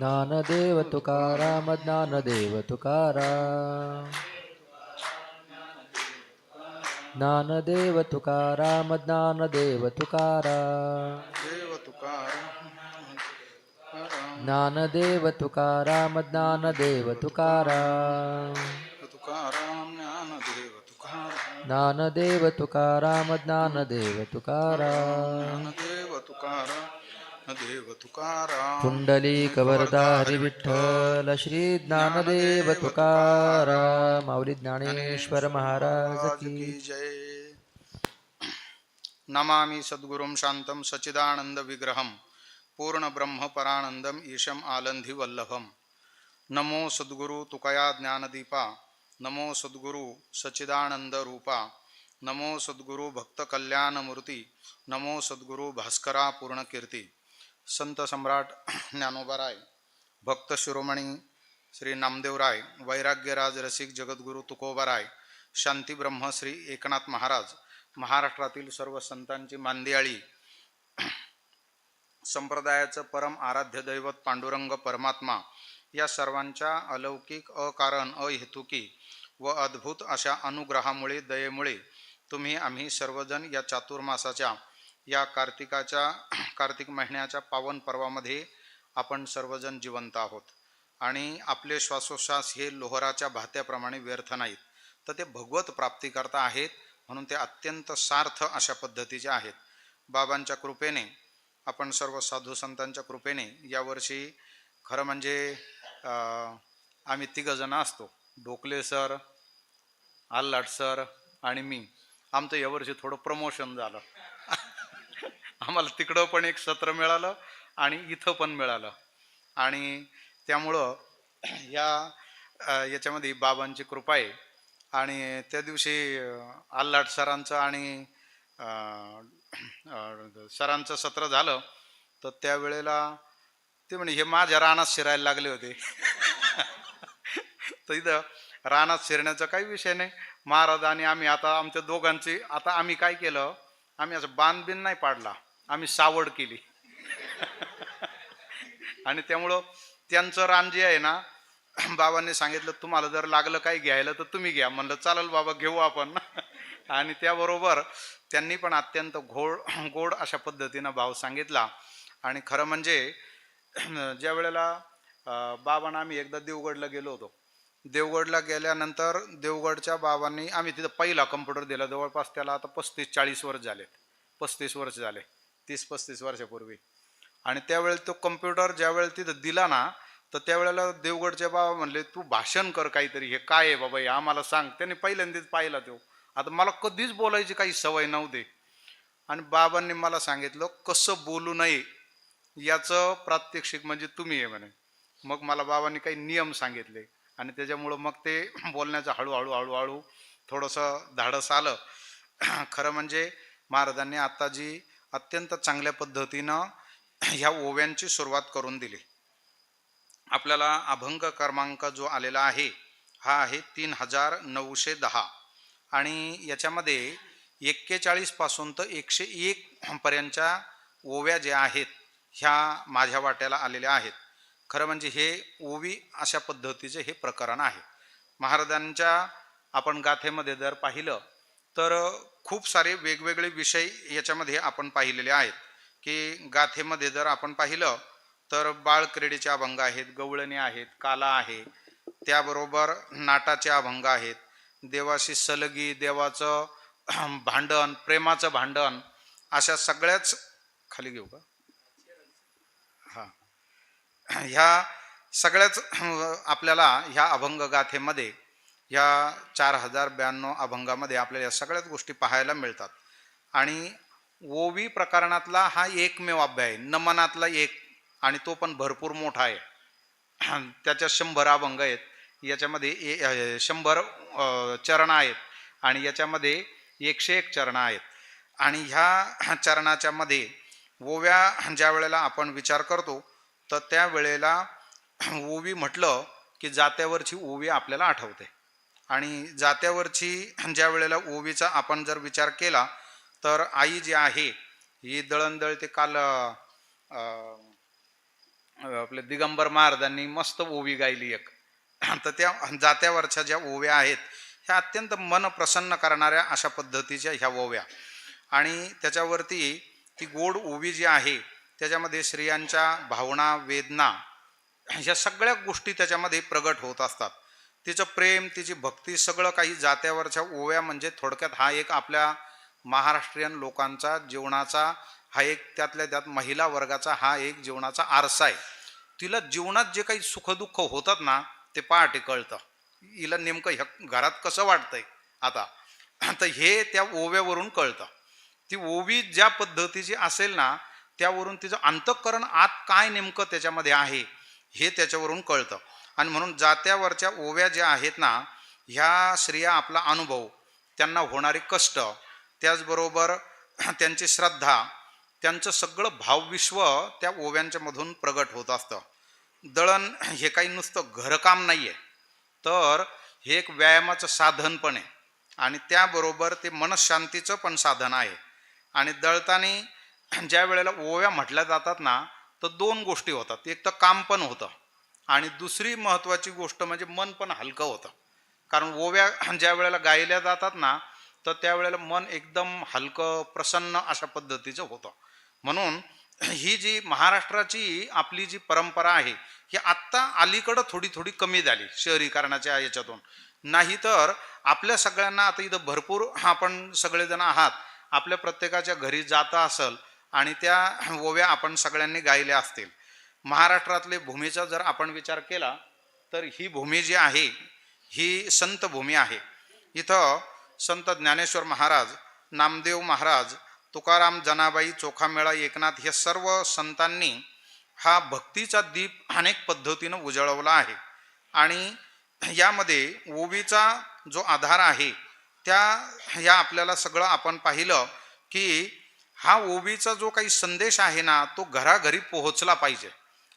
ज्ञानदेव तुकाराम ज्ञानदेव तुकाराम ज्ञानदेव तुकाराम ज्ञानदेव तुकाराम देव तुकाराम ज्ञानदेव तुकाराम ज्ञानदेव तुकाराम तुकाराम ज्ञानदेव तुकाराम ज्ञानदेव तुकाराम ज्ञानदेव तुकाराम ज्ञानदेव तुकाराम देव तुकाराम पुंडलिक वरदा हरी विठ्ठल श्री ज्ञानदेव तुकाराम माऊली ज्ञानेश्वर महाराज की जय. नमामि सद्गुरुं शांतं सच्चिदानंद विग्रहं पूर्ण ब्रह्म परानंदम ईशम आलंधी वल्लभम. नमो सद्गुरु तुकया ज्ञानदीपा, नमो सद्गुरु सच्चिदानंद रूपा, नमो सद्गुरु भक्त कल्याण मूर्ती, नमो सद्गुरु भास्करा पूर्ण कीर्ती. संत सम्राट ज्ञानोबाराय, भक्त शिरोमणी श्री नामदेवराय, वैराग्यराज रसिक जगद्गुरु तुकोबाराय, शांती ब्रह्म श्री एकनाथ महाराज, महाराष्ट्रातील सर्व संतांची मांदियाळी, संप्रदायाचं परम आराध्य दैवत पांडुरंग परमात्मा, या सर्वांच्या अलौकिक अकारण अहेतुकी व अद्भुत अशा अनुग्रहामुळे दयेमुळे तुम्ही आम्ही सर्वजण या चातुर्मासाच्या या कार्तिक महिन्याच्या पावन पर्वामध्ये आपण सर्वजण जिवंत आहोत. आणि आपले श्वासोश्वास हे लोहराच्या भात्याप्रमाणे व्यर्थ नाहीत, तर ते भगवत प्राप्तीकरता आहेत. म्हणून ते अत्यंत सार्थ अशा पद्धतीचे आहेत. बाबांच्या कृपेने, आपण सर्व साधू संतांच्या कृपेने यावर्षी खरं म्हणजे आम्ही तिघजण असतो, डोकले सर, आल्लाट सर आणि मी. आमचं यावर्षी थोडं प्रमोशन झालं. आम्हाला तिकडं पण एक सत्र मिळालं आणि इथं पण मिळालं. आणि त्यामुळं याच्यामध्ये बाबांची कृपा आहे. आणि त्या दिवशी आल्लाट सरांचं आणि सरांचं सत्र झालं, तर त्यावेळेला ते म्हणे हे माझ्या रानात शिरायला लागले होते. तर इथं रानात शिरण्याचा काही विषय नाही. महाराज आणि आम्ही आता आमच्या दोघांची, आता आम्ही काय केलं, आम्ही असं बांधबिन नाही पाडला, आम्ही सावड केली. आणि त्यामुळं त्यांचं रान जे आहे ना, बाबांनी सांगितलं तुम्हाला जर लागलं काही घ्यायला तर तुम्ही घ्या. म्हणलं चालेल बाबा, घेऊ आपण. आणि त्याबरोबर त्यांनी पण अत्यंत गोड अशा पद्धतीनं भाव सांगितला. आणि खरं म्हणजे ज्या वेळेला बाबांना आम्ही एकदा देवगडला गेलो होतो, देवगडला गेल्यानंतर देवगडच्या बाबांनी, आम्ही तिथं पहिला कम्प्युटर दिला, जवळपास त्याला आता 35-40 वर्ष झाले, 35 वर्ष झाले, 30-35 वर्षापूर्वी. आणि त्यावेळेला तो कम्प्युटर ज्यावेळेला तिथं दिला ना, तर त्यावेळेला देवगडचे बाबा म्हणले तू भाषण कर काहीतरी, हे काय आहे बाबा हे आम्हाला सांग. त्यांनी पहिल्यांदाच पाहिला तो. आता मला कधीच बोलायची काही सवय नव्हती. आणि बाबांनी मला सांगितलं कसं बोलू नये याचं प्रात्यक्षिक म्हणजे तुम्ही आहे म्हणे. मग मला बाबांनी काही नियम सांगितले आणि त्याच्यामुळं मग ते बोलण्याचं हळूहळू थोडंसं धाडस आलं. खरं म्हणजे महाराजांनी आता जी अत्यंत चांगल्या पद्धतीनं ह्या ओव्यांची सुरुवात करून दिली. आपल्याला अभंग क्रमांक जो आलेला आहे हा आहे 3910. आणि याच्यामध्ये 41 पासून तर 101 पर्यंतच्या ओव्या ज्या आहेत ह्या माझ्या वाट्याला आलेल्या आहेत. खरं म्हणजे हे ओवी अशा पद्धतीचे हे प्रकरण आहे. महाराजांच्या आपण गाथेमध्ये जर पाहिलं तर खूप सारे वेगवेगळे विषय याच्यामध्ये आपण पाहिलेले आहेत. की गाथेमध्ये जर आपण पाहिलं तर बाळक्रीडेचे अभंग आहेत, गवळणी आहेत, काला आहे, त्याबरोबर नाटाचे अभंग आहेत, देवाशी सलगी, देवाचं भांडण, प्रेमाचं भांडण, अशा सगळ्याच खाली घेऊ का हां, ह्या सगळ्याच आपल्याला ह्या अभंग गाथेमध्ये ह्या 4092 अभंगामध्ये आपल्याला या सगळ्याच गोष्टी पाहायला मिळतात. आणि ओवी प्रकरणातला हा एकमेव अभ्याय आहे, नमनातला एक, आणि तो पण भरपूर मोठा आहे. त्याच्या 100 अभंग आहेत, याच्यामध्ये 100 चरण आहेत आणि याच्यामध्ये 101 चरण आहेत. आणि ह्या चरणाच्या मध्ये ओव्या ज्या वेळेला आपण विचार करतो तर त्यावेळेला ओवी म्हटलं की जात्यावरची ओवी आपल्याला आठवते. आणि जात्यावरची ज्या वेळेला ओवीचा आपण जर विचार केला तर आई जी आहे ही दळणदळ ते काल आपले दिगंबर महाराजांनी मस्त ओवी गायली एक. तर त्या जात्यावरच्या ज्या ओव्या आहेत ह्या अत्यंत मन प्रसन्न करणाऱ्या अशा पद्धतीच्या ह्या ओव्या. आणि त्याच्यावरती ती गोड ओवी जी आहे त्याच्यामध्ये स्त्रियांच्या भावना, वेदना ह्या सगळ्या गोष्टी त्याच्यामध्ये प्रगट होत असतात. तिचं प्रेम, तिची भक्ती, सगळं काही जात्यावरच्या ओव्या म्हणजे थोडक्यात हा एक आपल्या महाराष्ट्रीयन लोकांचा जीवनाचा हा एक, त्यातल्या त्यात महिला वर्गाचा हा एक जीवनाचा आरसा आहे. तिला जीवनात जे काही सुखदुःख होतात ना ते पहाटे कळतं. हिला नेमकं ह्या घरात कसं वाटतंय आता, तर हे त्या ओव्यावरून कळतं. ती ओवी ज्या पद्धतीची असेल ना त्यावरून तिचं अंतःकरण आत काय नेमकं त्याच्यामध्ये आहे हे त्याच्यावरून कळतं. आणि म्हणून जात्यावरच्या ओव्या ज्या आहेत ना ह्या स्त्रिया आपला अनुभव, त्यांना होणारे कष्ट, त्याचबरोबर त्यांची श्रद्धा, त्यांचं सगळं भावविश्व त्या ओव्यांच्या मधून प्रगट होत असतं. दळण हे काही नुसतं घरकाम नाही आहे, तर हे एक व्यायामाचं साधन पण आहे आणि त्याबरोबर ते मनशांतीचं पण साधन आहे. आणि दळताना ज्या वेळेला ओव्या म्हटल्या जातात ना तर दोन गोष्टी होतात. एक तर काम पण होतं आणि दुसरी महत्त्वाची गोष्ट म्हणजे मन पण हलकं होतं. कारण ओव्या ज्या वेळेला गायल्या जातात ना तर त्यावेळेला मन एकदम हलकं प्रसन्न अशा पद्धतीचं होतं. म्हणून ही जी महाराष्ट्राची आपली जी परंपरा आहे ही आत्ता अलीकडं थोडी थोडी कमी झाली शहरीकरणाच्या याच्यातून. नाही तर आपल्या सगळ्यांना आता इथं भरपूर आपण सगळेजण आहात, आपल्या प्रत्येकाच्या घरी जातं असेल आणि त्या ओव्या आपण सगळ्यांनी गायल्या असतील. महाराष्ट्रातले भूमीचा जर आपण विचार केला तर ही भूमी जी आहे ही संत भूमी आहे. इथं संत ज्ञानेश्वर महाराज, नामदेव महाराज, तुकाराम, जनाबाई, चोखामेळा, एकनाथ हे सर्व संतांनी हा भक्तीचा दीप अनेक पद्धतीनं उजळवला आहे. आणि यामध्ये ओवीचा जो आधार आहे या आपल्याला सगळं आपण पाहिलं की हा ओवीचा जो काही संदेश आहे ना तो घराघरी पोहोचला पाहिजे.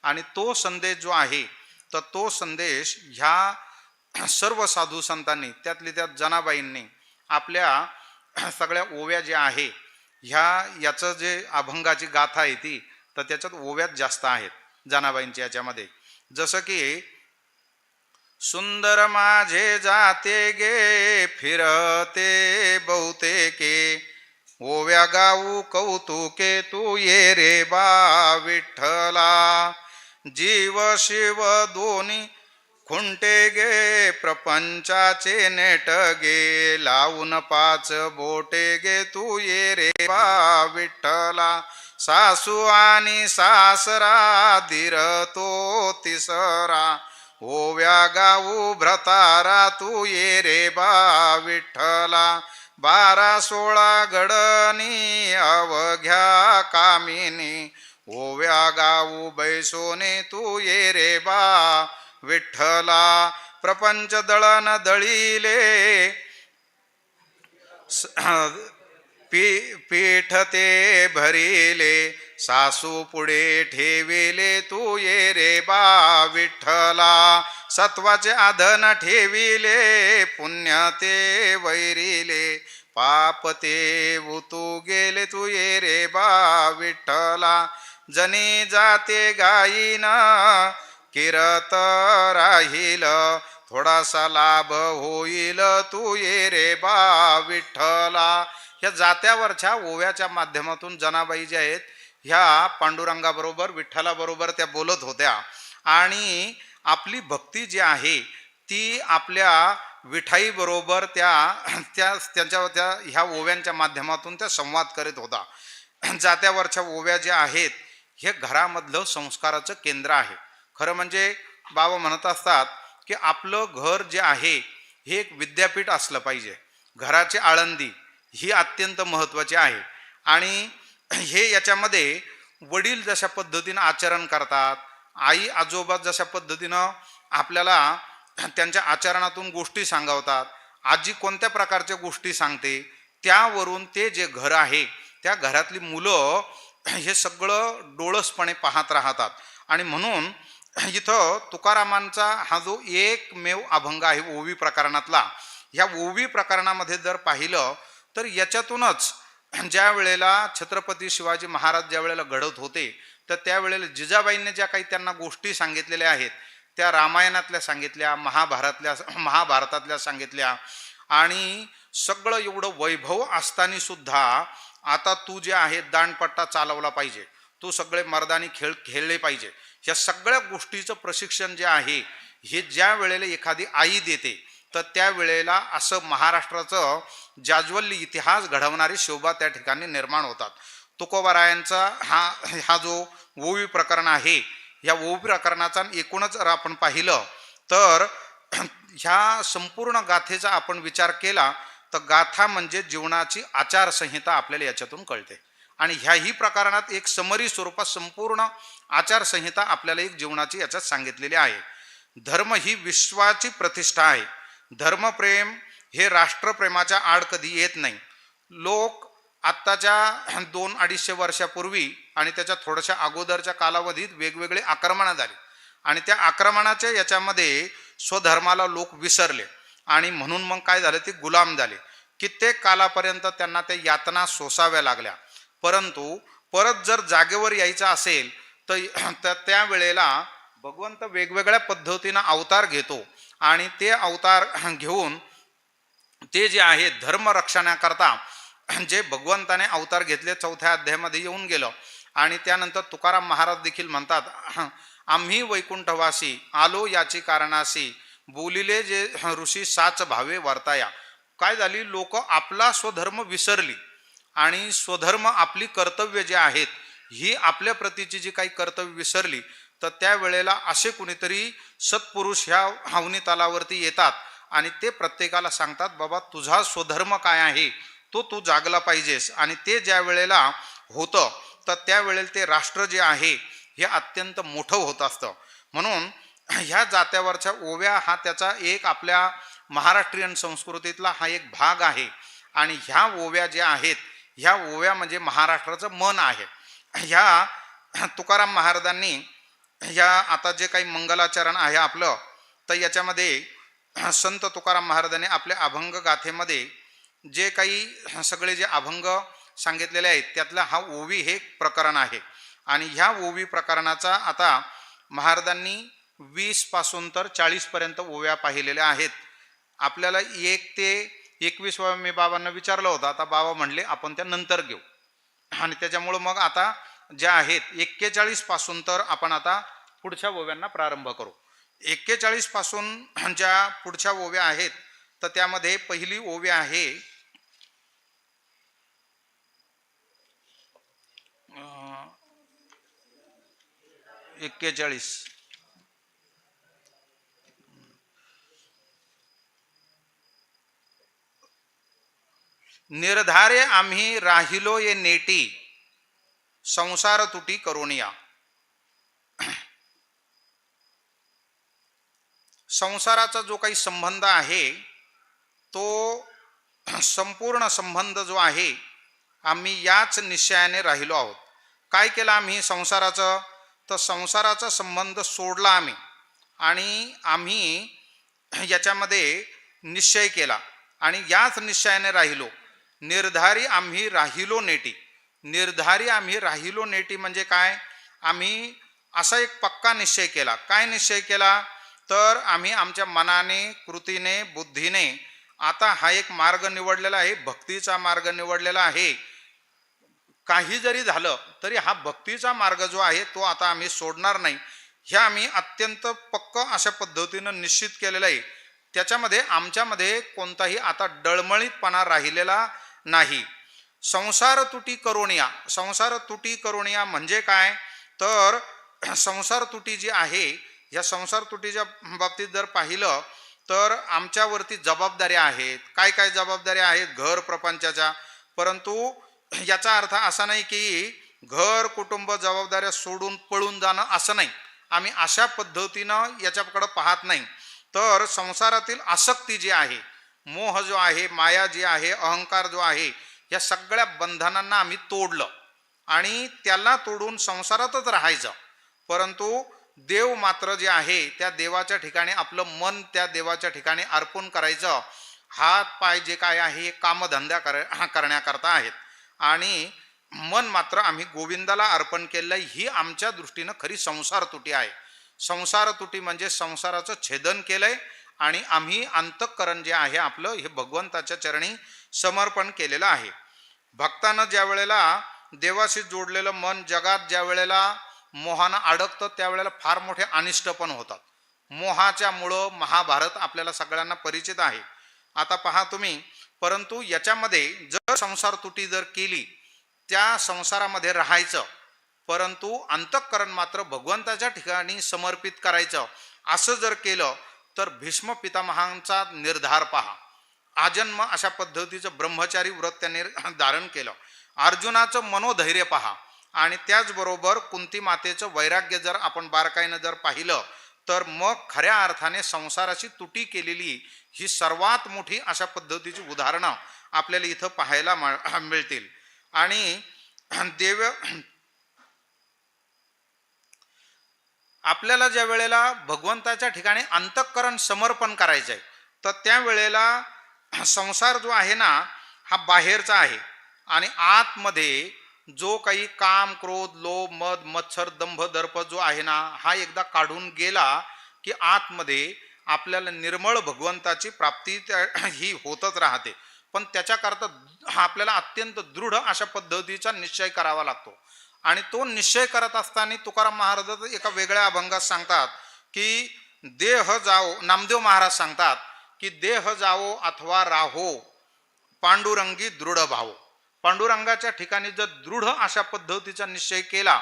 आणि तो संदेश जो आहे तर तो संदेश ह्या सर्व साधू संतांनी, त्यातली त्यात जनाबाईंनी आपल्या सगळ्या ओव्या ज्या आहे याचं जे अभंगाची गाथा आहे ती तर त्याच्यात ओव्यात जास्त आहेत जनाबाईंच्या याच्यामध्ये. जसं की सुंदर माझे जाते गे फिरते बहुतेके, ओव्या गाऊ कौतुके तू ये रे बा विठ्ठला, जीव शिव दोन्ही खुंटे गे प्रपंचाचे नेट गे, लावून पाच बोटे गे तू ये रे बा विठ्ठला, सासू आणि सासरा धीर तो तिसरा, ओव्या गाऊ भ्रतारा तू ये रे बा विठ्ठला, 12-16 गडनी अवघ्या कामिनी, ओव्या गाऊ बैसोने तू ये रे बा विठ्ठला, प्रपंच दळण दळीले पीठ ते भरिले, सासू पुढे ठेविले तू ये रे बा विठ्ठला, सत्वाचे आधन ठेविले पुण्य ते वैरिले, पाप ते उतू गेले तू ये रे बा विठ्ठला, जनी जाते गायीन किरत राहील, थोडासा लाभ होईल तू ये रे बा विठ्ठला. ह्या जात्यावरच्या ओव्याच्या माध्यमातून जनाबाई ज्या आहेत ह्या पांडुरंगाबरोबर, विठ्ठलाबरोबर त्या बोलत होत्या आणि आपली भक्ती जी आहे ती आपल्या विठाई बरोबर त्यांच्या ह्या ओव्यांच्या माध्यमातून त्या संवाद करीत होता. जात्यावरच्या ओव्या ज्या आहेत हे घरामधलं संस्काराचं केंद्र आहे. खरं म्हणजे बाबा म्हणत असतात की आपलं घर जे आहे हे एक विद्यापीठ असलं पाहिजे. घराची आळंदी ही अत्यंत महत्त्वाची आहे. आणि हे याच्यामध्ये वडील जशा पद्धतीनं आचरण करतात, आई आजोबा जशा पद्धतीनं आपल्याला त्यांच्या आचरणातून गोष्टी सांगवतात, आजी कोणत्या प्रकारच्या गोष्टी सांगते, त्यावरून ते जे घर आहे त्या घरातली मुलं हे सगळं डोळसपणे पाहत राहतात. आणि म्हणून इथं तुकारामांचा हा जो एकमेव अभंग आहे ओवी प्रकरणातला, ह्या ओवी प्रकरणामध्ये जर पाहिलं तर याच्यातूनच ज्या वेळेला छत्रपती शिवाजी महाराज ज्या वेळेला घडत होते तर त्यावेळेला जिजाबाईंनी ज्या काही त्यांना गोष्टी सांगितलेल्या आहेत त्या रामायणातल्या सांगितल्या, महाभारतातल्या सांगितल्या. आणि सगळं एवढं वैभव असताना सुद्धा आता तू जे आहे दांडपट्टा चालवला पाहिजे, तू सगळे मर्दानी खेळ खेळले पाहिजे, या सगळ्या गोष्टीचं प्रशिक्षण जे आहे हे ज्या वेळेला एखादी आई देते तर त्यावेळेला असं महाराष्ट्राचं जाज्वल्य इतिहास घडवणारी शोभा त्या ठिकाणी निर्माण होतात. तुकोबारायांचा हा जो ओवी प्रकरण आहे, या ओवी प्रकरणाचा एकूणच जर आपण पाहिलं तर ह्या संपूर्ण गाथेचा आपण विचार केला तर गाथा म्हणजे जीवनाची आचारसंहिता आपल्याला याच्यातून कळते. आणि ह्याही प्रकरणात एक समरी स्वरूपात संपूर्ण आचारसंहिता आपल्याला एक जीवनाची याच्यात सांगितलेली आहे. धर्म ही विश्वाची प्रतिष्ठा आहे. धर्मप्रेम हे राष्ट्रप्रेमाच्या आड कधी येत नाही. लोक आत्ताच्या 200-250 वर्षापूर्वी आणि त्याच्या थोड्याशा अगोदरच्या कालावधीत वेगवेगळे आक्रमणं झाली आणि त्या आक्रमणाच्या याच्यामध्ये स्वधर्माला लोक विसरले आणि म्हणून मग काय झालं, ते गुलाम झाले. कित्येक कालापर्यंत त्यांना त्या यातना सोसाव्या लागल्या. परंतु परत जर जागेवर यायचं असेल तर त्यावेळेला भगवंत वेगवेगळ्या पद्धतीनं अवतार घेतो आणि ते अवतार घेऊन ते जे आहे धर्म रक्षणाकरता जे भगवंताने अवतार घेतले 4थ्या अध्यायामध्ये येऊन गेलं. आणि त्यानंतर तुकाराम महाराज देखील म्हणतात, आम्ही वैकुंठवासी आलो याची कारणासी, बोलिले जे ऋषी साच भावे वर्ताया. काय झाली, लोक आपला स्वधर्म विसरली आणि स्वधर्म आपली कर्तव्य जे आहेत ही आपल्या प्रतीची जी काही कर्तव्य विसरली. तर त्यावेळेला असे कुणीतरी सत्पुरुष ह्या हावनी तलावरती येतात आणि ते प्रत्येकाला सांगतात, बाबा तुझा स्वधर्म काय आहे तो तू जागला पाहिजेस. आणि ते ज्या वेळेला होतं तर त्यावेळेला ते राष्ट्र जे आहे हे अत्यंत मोठं होत असतं. म्हणून ह्या जात्यावरच्या ओव्या हा त्याचा एक आपल्या महाराष्ट्रीयन संस्कृतीतला हा एक भाग आहे. आणि ह्या ओव्या ज्या आहेत ह्या ओव्या म्हणजे महाराष्ट्राचं मन आहे. ह्या तुकाराम महाराजांनी ह्या आता जे काही मंगलाचरण आहे आपलं, तर याच्यामध्ये संत तुकाराम महाराजांनी आपल्या अभंग गाथेमध्ये जे काही सगळे जे अभंग सांगितलेले आहेत त्यातला हा ओवी हे प्रकरण आहे. आणि ह्या ओवी प्रकरणाचा आता महाराजांनी 20 पासून तर 40 पर्यंत ओव्या पाहिलेल्या आहेत. आपल्याला 1 ते 21 मी बाबांना विचारलं होतं, आता बाबा म्हणले आपण त्या नंतर घेऊ. आणि त्याच्यामुळं मग आता ज्या आहेत 41 पासून तर आपण आता पुढच्या ओव्यांना प्रारंभ करू. 41 पासून ज्या पुढच्या ओव्या आहेत तर त्यामध्ये पहिली ओवी आहे 41. निर्धारे आम्ही राहिलो ये नेटी, संसार तुटी करोनिया. संसाराचा जो काही संबंध आहे तो संपूर्ण संबंध जो आहे आम्ही याच निश्चयाने राहिलो आहोत. काय केलं आम्ही संसाराचं, तर संसाराचा संबंध सोडला आम्ही आणि आम्ही याच्यामध्ये निश्चय केला आणि याच निश्चयाने राहिलो. निर्धारी आम्ही राहिलो नेटी. निर्धारी आम्ही राहिलो नेटी म्हणजे काय, आम्ही असा एक पक्का निश्चय केला. काय निश्चय केला, तर आम्ही आमच्या मनाने, कृतीने, बुद्धीने आता हा एक मार्ग निवडलेला आहे, भक्तीचा मार्ग निवडलेला आहे. काही जरी झालं तरी हा भक्तीचा मार्ग जो आहे तो आता आम्ही सोडणार नाही. ह्या आम्ही अत्यंत पक्क अशा पद्धतीनं निश्चित केलेलं आहे. त्याच्यामध्ये आमच्यामध्ये कोणताही आता डळमळीतपणा राहिलेला नाही. संसार तुटी करोनिया. संसार तुटी करोनिया म्हणजे काय, तर संसार तुटी जी आहे या संसार तुटीच्या बाबतीत जर पाहिलं तर आमच्यावरती जबाबदाऱ्या आहेत. काय काय जबाबदाऱ्या आहेत, घर प्रपंचाच्या. परंतु याचा अर्थ असा नाही की घर कुटुंब जबाबदाऱ्या सोडून पळून जाणं असं नाही. आम्ही अशा पद्धतीनं याच्याकडं पाहत नाही. तर संसारातील आसक्ती जी आहे, मोह जो आहे, माया जी आहे, अहंकार जो आहे, या सगळ्या बंधनांना आम्ही तोडलं आणि त्याला तोडून संसारातच राहायचं. परंतु देव मात्र जे आहे त्या देवाच्या ठिकाणी आपलं मन त्या देवाच्या ठिकाणी अर्पण करायचं. हात पाय जे काय आहे कामधंदा करण्याकरता आहेत. आणि मन मात्र आम्ही गोविंदाला अर्पण केलं ही आमच्या दृष्टीनं खरी संसार तुटी आहे. संसार तुटी म्हणजे संसाराचं छेदन केलंय आणि आम्ही अंतःकरण जे आहे आपलं हे भगवंताच्या चरणी समर्पण केलेलं आहे. भक्तानं ज्या वेळेला देवाशी जोडलेलं मन जगात ज्या वेळेला मोहानं अडकतं त्यावेळेला फार मोठे अनिष्ट पण होतात. मोहाच्या मुळं महाभारत आपल्याला सगळ्यांना परिचित आहे. आता पहा तुम्ही, परंतु याच्यामध्ये जर संसार तुटी जर केली त्या संसारामध्ये राहायचं, परंतु अंतःकरण मात्र भगवंताच्या ठिकाणी समर्पित करायचं, असं जर केलं तर भीष्म पितामहांचा निर्धार पहा. आजन्म अशा पद्धतीचं ब्रह्मचारी व्रत त्यांनी धारण केलं. अर्जुनाचं मनोधैर्य पहा आणि त्याचबरोबर कुंती मातेचं वैराग्य जर आपण बारकाईनं जर पाहिलं तर मग खऱ्या अर्थाने संसाराची तुटी केलेली ही सर्वात मोठी अशा पद्धतीची उदाहरणं आपल्याला इथं पाहायला मिळतील. आणि आपल्याला ज्या वेळेला भगवंताच्या ठिकाणी अंतःकरण समर्पण करायचं आहे तर त्यावेळेला संसार जो आहे ना हा बाहेरचा आहे आणि आतमध्ये जो काही काम क्रोध लोभ मद मत्सर दंभ दर्प जो आहे ना हा एकदा काढून गेला की आतमध्ये आपल्याला निर्मळ भगवंताची प्राप्ती ही होतच राहते. पण त्याच्याकरता आपल्याला अत्यंत दृढ अशा पद्धतीचा निश्चय करावा लागतो. आणि तो निश्चय करत असताना तुकाराम महाराज एका वेगळ्या अभंगात सांगतात की देह जाओ, नामदेव महाराज सांगतात की देह जाओ अथवा राहो पांडुरंगी दृढ भाव. पांडुरंगाच्या ठिकाणी जर दृढ अशा पद्धतीचा निश्चय केला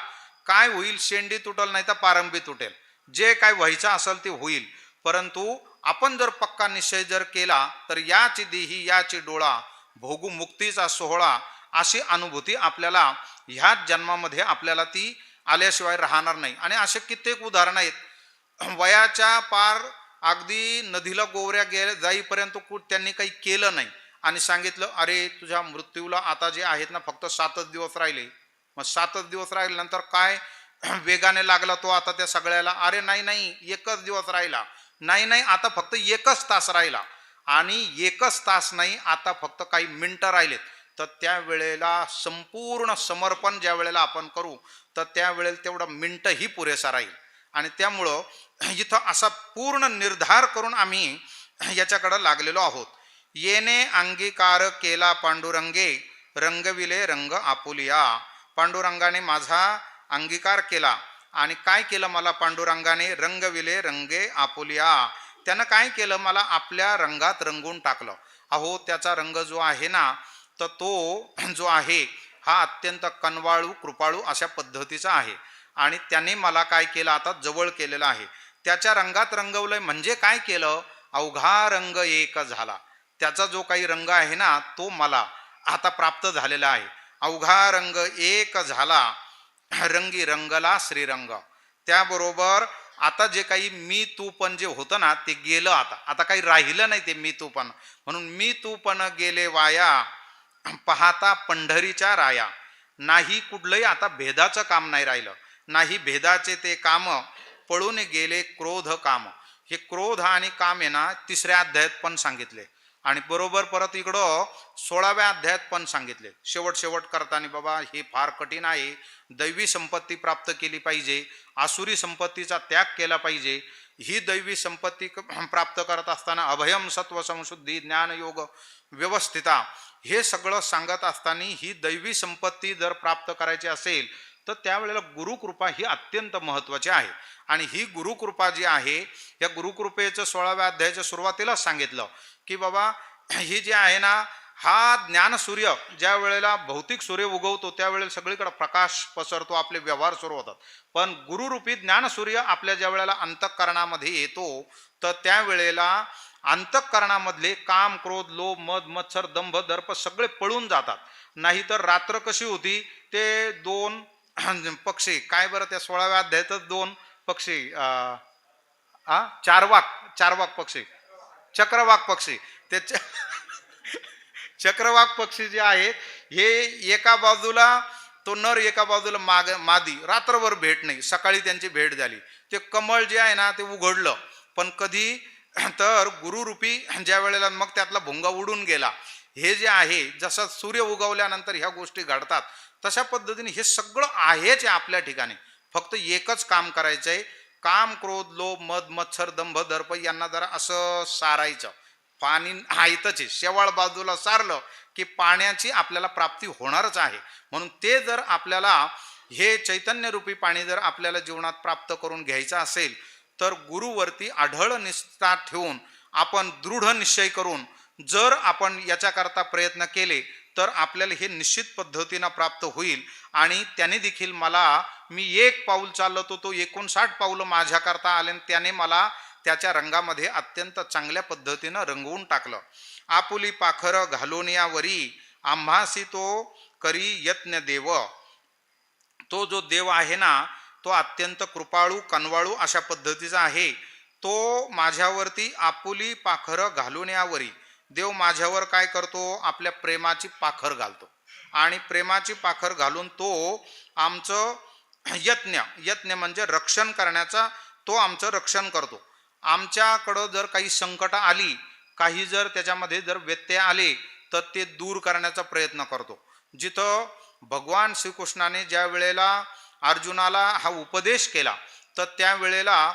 काय होईल, शेंडी तुटल नाही तर पारंबी तुटेल, जे काय व्हायचं असेल ते होईल. परंतु आपण जर पक्का निश्चय जर केला तर याची देही याची डोळा भोगू मुक्तीचा सोहळा अशी अनुभूती आपल्याला ह्याच जन्मामध्ये आपल्याला ती आल्याशिवाय राहणार नाही. आणि असे कित्येक उदाहरण आहेत. वयाच्या पार अगदी नदीला गोवऱ्या जाईपर्यंत त्यांनी काही केलं नाही आणि सांगितलं अरे तुझ्या मृत्यूला आता जे आहेत ना फक्त 7च दिवस राहिले. मग 7च दिवस राहिल्यानंतर काय वेगाने लागला तो आता त्या सगळ्याला, अरे नाही 1च दिवस राहिला, नाही आता फक्त 1च तास राहिला, आणि 1च तास नाही आता फक्त काही मिनिटं राहिलेत. तर त्यावेळेला संपूर्ण समर्पण ज्या वेळेला आपण करू तर त्यावेळेला तेवढा मिनिटही पुरेसा राहील. आणि त्यामुळं इथं असा पूर्ण निर्धार करून आम्ही याच्याकडं लागलेलो आहोत. येणे अंगीकार केला पांडुरंगे रंगविले रंग आपुलिया. पांडुरंगाने माझा अंगीकार केला आणि काय केलं मला पांडुरंगाने, रंगविले रंगे आपुलिया. त्यानं काय केलं, मला आपल्या रंगात रंगून टाकलं. अहो त्याचा रंग जो आहे ना तर तो जो आहे हा अत्यंत कनवाळू कृपाळू अशा पद्धतीचा आहे आणि त्याने मला काय केलं आता जवळ केलेलं आहे. त्याच्या रंगात रंगवलंय म्हणजे काय केलं, अवघा रंग एक झाला. त्याचा जो काही रंग आहे ना तो मला आता प्राप्त झालेला आहे. अवघा रंग एक झाला रंगी रंगला श्रीरंग. त्याबरोबर आता जे काही मी तू पण जे होतं ना ते गेलं, आता काही राहिलं नाही ते मी तू पण. म्हणून मी तू पण गेले वाया पाहता पंढरीच्या राया. नाही कुठलंही आता भेदाचं काम नाही राहिलं, नाही भेदाचे ते काम पळून गेले क्रोध काम. हे क्रोध आणि काम आहे ना 3ऱ्या अध्यायात पण सांगितले आणि बरोबर परत इकडं 16व्या अध्यायात पण सांगितले. शेवट करताना बाबा हे फार कठीण आहे, दैवी संपत्ती प्राप्त केली पाहिजे, आसुरी संपत्तीचा त्याग केला पाहिजे. ही दैवी संपत्ती प्राप्त करत असताना अभयम सत्व संशुद्धी ज्ञान योग व्यवस्थिता हे सगळं सांगत असताना ही दैवी संपत्ती जर प्राप्त करायची असेल तर त्यावेळेला गुरुकृपा ही अत्यंत महत्त्वाची आहे. आणि ही गुरुकृपा जी आहे या गुरुकृपेचं 16व्या अध्यायाच्या सुरुवातीलाच सांगितलं की बाबा ही जी आहे ना हा ज्ञानसूर्य ज्या वेळेला भौतिक सूर्य उगवतो त्यावेळेला सगळीकडे प्रकाश पसरतो, आपले व्यवहार सुरू होतात. पण गुरुरूपी ज्ञानसूर्य आपल्या ज्या वेळेला अंतःकरणामध्ये येतो तर त्यावेळेला अंतःकरणामधले काम क्रोध लोभ मद मत्सर दंभ दर्प सगळे पळून जातात. नाहीतर रात्र कशी होती, ते 2 पक्षी काय बरं त्या 16व्या अध्यायातच 2 पक्षी चारवाक पक्षी चक्रवाक पक्षी ते चक्रवाक पक्षी जे आहेत हे एका बाजूला तो नर एका बाजूला मादी, रात्रभर भेट नाही, सकाळी त्यांची भेट झाली. ते कमळ जे आहे ना ते उघडलं, पण कधी तर गुरुरूपी ज्या वेळेला मग त्यातला भुंगा उडून गेला. हे जे आहे जसं सूर्य उगवल्यानंतर ह्या गोष्टी घडतात तशा पद्धतीने हे सगळं आहेच आहे आपल्या ठिकाणी. फक्त एकच काम करायचं आहे, काम क्रोध लोभ मद मत्सर दंभ दर्प यांना जरा असं सारायचं. पाणी आहेतच आहे, शेवाळ बाजूला सारलं की पाण्याची आपल्याला प्राप्ती होणारच आहे. म्हणून ते जर आपल्याला हे चैतन्यरूपी पाणी जर आपल्याला जीवनात प्राप्त करून घ्यायचं असेल तर गुरुवरती आढळ निष्ठा ठेवून आपण दृढ निश्चय करून जर आपण याच्याकरता प्रयत्न केले तर आपल्याला हे निश्चित पद्धतीनं प्राप्त होईल. आणि त्याने देखील मी एक पाऊल चाललो तो 59 पाऊलं माझ्याकरता आले, त्याने मला त्याच्या रंगामध्ये अत्यंत चांगल्या पद्धतीनं रंगवून टाकलं. आपुली पाखर घालून यावरी आम्हासी तो करी यत्न देव. तो जो देव आहे ना तो अत्यंत कृपाळू कनवाळू अशा पद्धतीचा आहे. तो माझ्यावरती आपुली पाखर घालून यावरी, देव माझ्यावर काय करतो, आपल्या प्रेमाची पाखर घालतो. आणि प्रेमाची पाखर घालून तो आमचं यत्न म्हणजे रक्षण करण्याचा, तो आमचं रक्षण करतो. आमच्याकडं जर काही संकट आली, काही जर त्याच्यामध्ये जर व्यत्यय आले तर ते दूर करण्याचा प्रयत्न करतो. जिथं भगवान श्रीकृष्णाने ज्या वेळेला अर्जुनाला हा उपदेश केला तर त्यावेळेला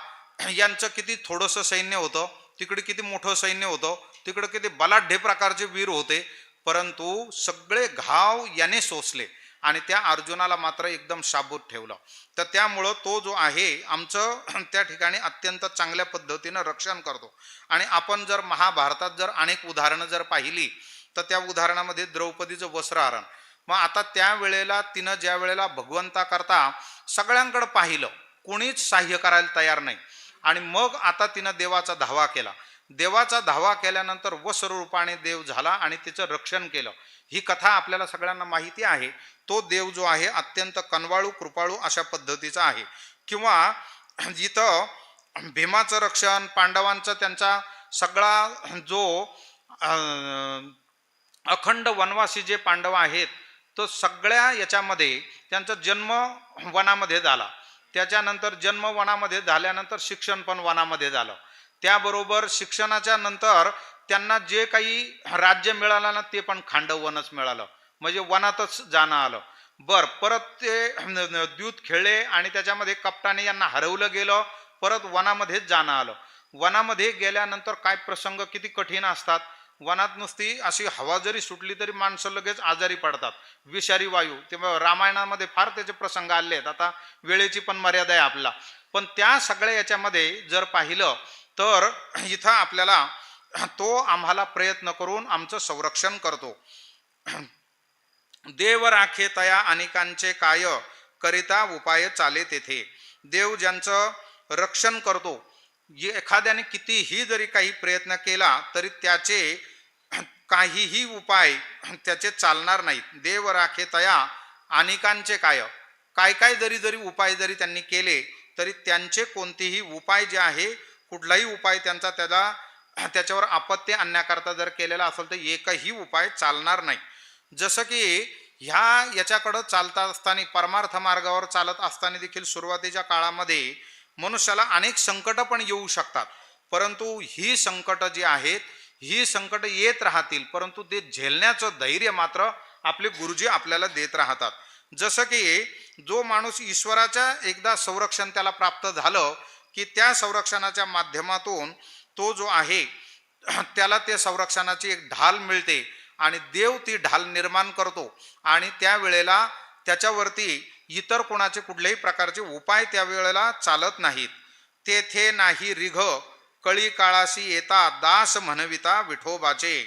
यांचं किती थोडंसं सैन्य होतं, तिकडे किती मोठं सैन्य होतं, तिकडे किती बलाढ्य प्रकारचे वीर होते, परंतु सगळे घाव याने सोसले आणि त्या अर्जुनाला मात्र एकदम शाबूत ठेवलं. तर त्यामुळं तो जो आहे आमचं त्या ठिकाणी अत्यंत चांगल्या पद्धतीनं रक्षण करतो. आणि आपण जर महाभारतात जर अनेक उदाहरणं जर पाहिली तर त्या उदाहरणामध्ये द्रौपदीचं वस्त्रहरण, मग आता त्यावेळेला तिनं ज्या वेळेला भगवंताकरता सगळ्यांकडे पाहिलं, कोणीच सहाय्य करायला तयार नाही, आणि मग आता तिनं देवाचा धावा केला. देवाचा धावा केल्यानंतर वस्त्ररूपाने देव झाला आणि तिचं रक्षण केलं. ही कथा आपल्याला सगळ्यांना माहिती आहे. तो देव जो आहे अत्यंत कनवाळू कृपाळू अशा पद्धतीचा आहे. किंवा जिथं भीमाचं रक्षण, पांडवांचं त्यांचा सगळा जो अखंड वनवासी जे पांडव आहेत तो सगळ्या याच्यामध्ये त्यांचा जन्म वनामध्ये झाला. त्याच्यानंतर जन्म वनामध्ये झाल्यानंतर शिक्षण पण वनामध्ये झालं. त्याबरोबर शिक्षणाच्या नंतर त्यांना जे काही राज्य मिळालं ना ते पण खांडवनच मिळालं, म्हणजे वनातच जाणं आलं. परत ते द्यूत खेळले आणि त्याच्यामध्ये कप्ताने यांना हरवलं गेलं, परत वनामध्येच जाणं आलं. वनामध्ये गेल्यानंतर काय प्रसंग किती कठीण असतात. वनात नुसती अशी हवा जरी सुटली तरी माणसं लगेच आजारी पडतात, विषारी वायू. ते रामायणामध्ये फार त्याचे प्रसंग आले आहेत. आता वेळेची पण मर्यादा आहे आपला, पण त्या सगळ्या याच्यामध्ये जर पाहिलं तर इथं आपल्याला तो आम्हाला प्रयत्न करून आमचं संरक्षण करतो. देव राखे तया अनेकांचे काय, करिता उपाय चाले तेथे. देव ज्यांचं रक्षण करतो, एखाद्याने कितीही जरी काही प्रयत्न केला तरी त्याचे काहीही उपाय त्याचे चालणार नाहीत. देव राखे तया अनेकांचे काय, काय जरी उपाय जरी त्यांनी केले तरी त्यांचे कोणतेही उपाय जे आहे, कुठलाही उपाय त्यांचा त्याच्यावर आपत्ती आणण्याकरता जर केलेला असेल तर एकही उपाय चालणार नाही. जसं की याच्याकडं चालता असताना, परमार्थ मार्गावर चालत असताना देखील सुरुवातीच्या काळामध्ये मनुष्याला अनेक संकट पण येऊ शकतात, परंतु ही संकट जी आहेत ही संकट येत राहतील, परंतु ते झेलण्याचं धैर्य मात्र आपले गुरुजी आपल्याला देत राहतात. जसं की जो माणूस ईश्वराच्या एकदा संरक्षण त्याला प्राप्त झालं की त्या संरक्षणाच्या माध्यमातून तो जो आहे त्याला ते संरक्षणाची एक ढाल मिळते आणि देव ती ढाल निर्माण करतो. आणि त्यावेळेला त्याच्यावरती इतर कोणाचे कुठल्याही प्रकारचे उपाय त्यावेळेला चालत नाहीत. तेथे नाही रिघ कळी काळाशी येता दास म्हणविता विठोबाचे.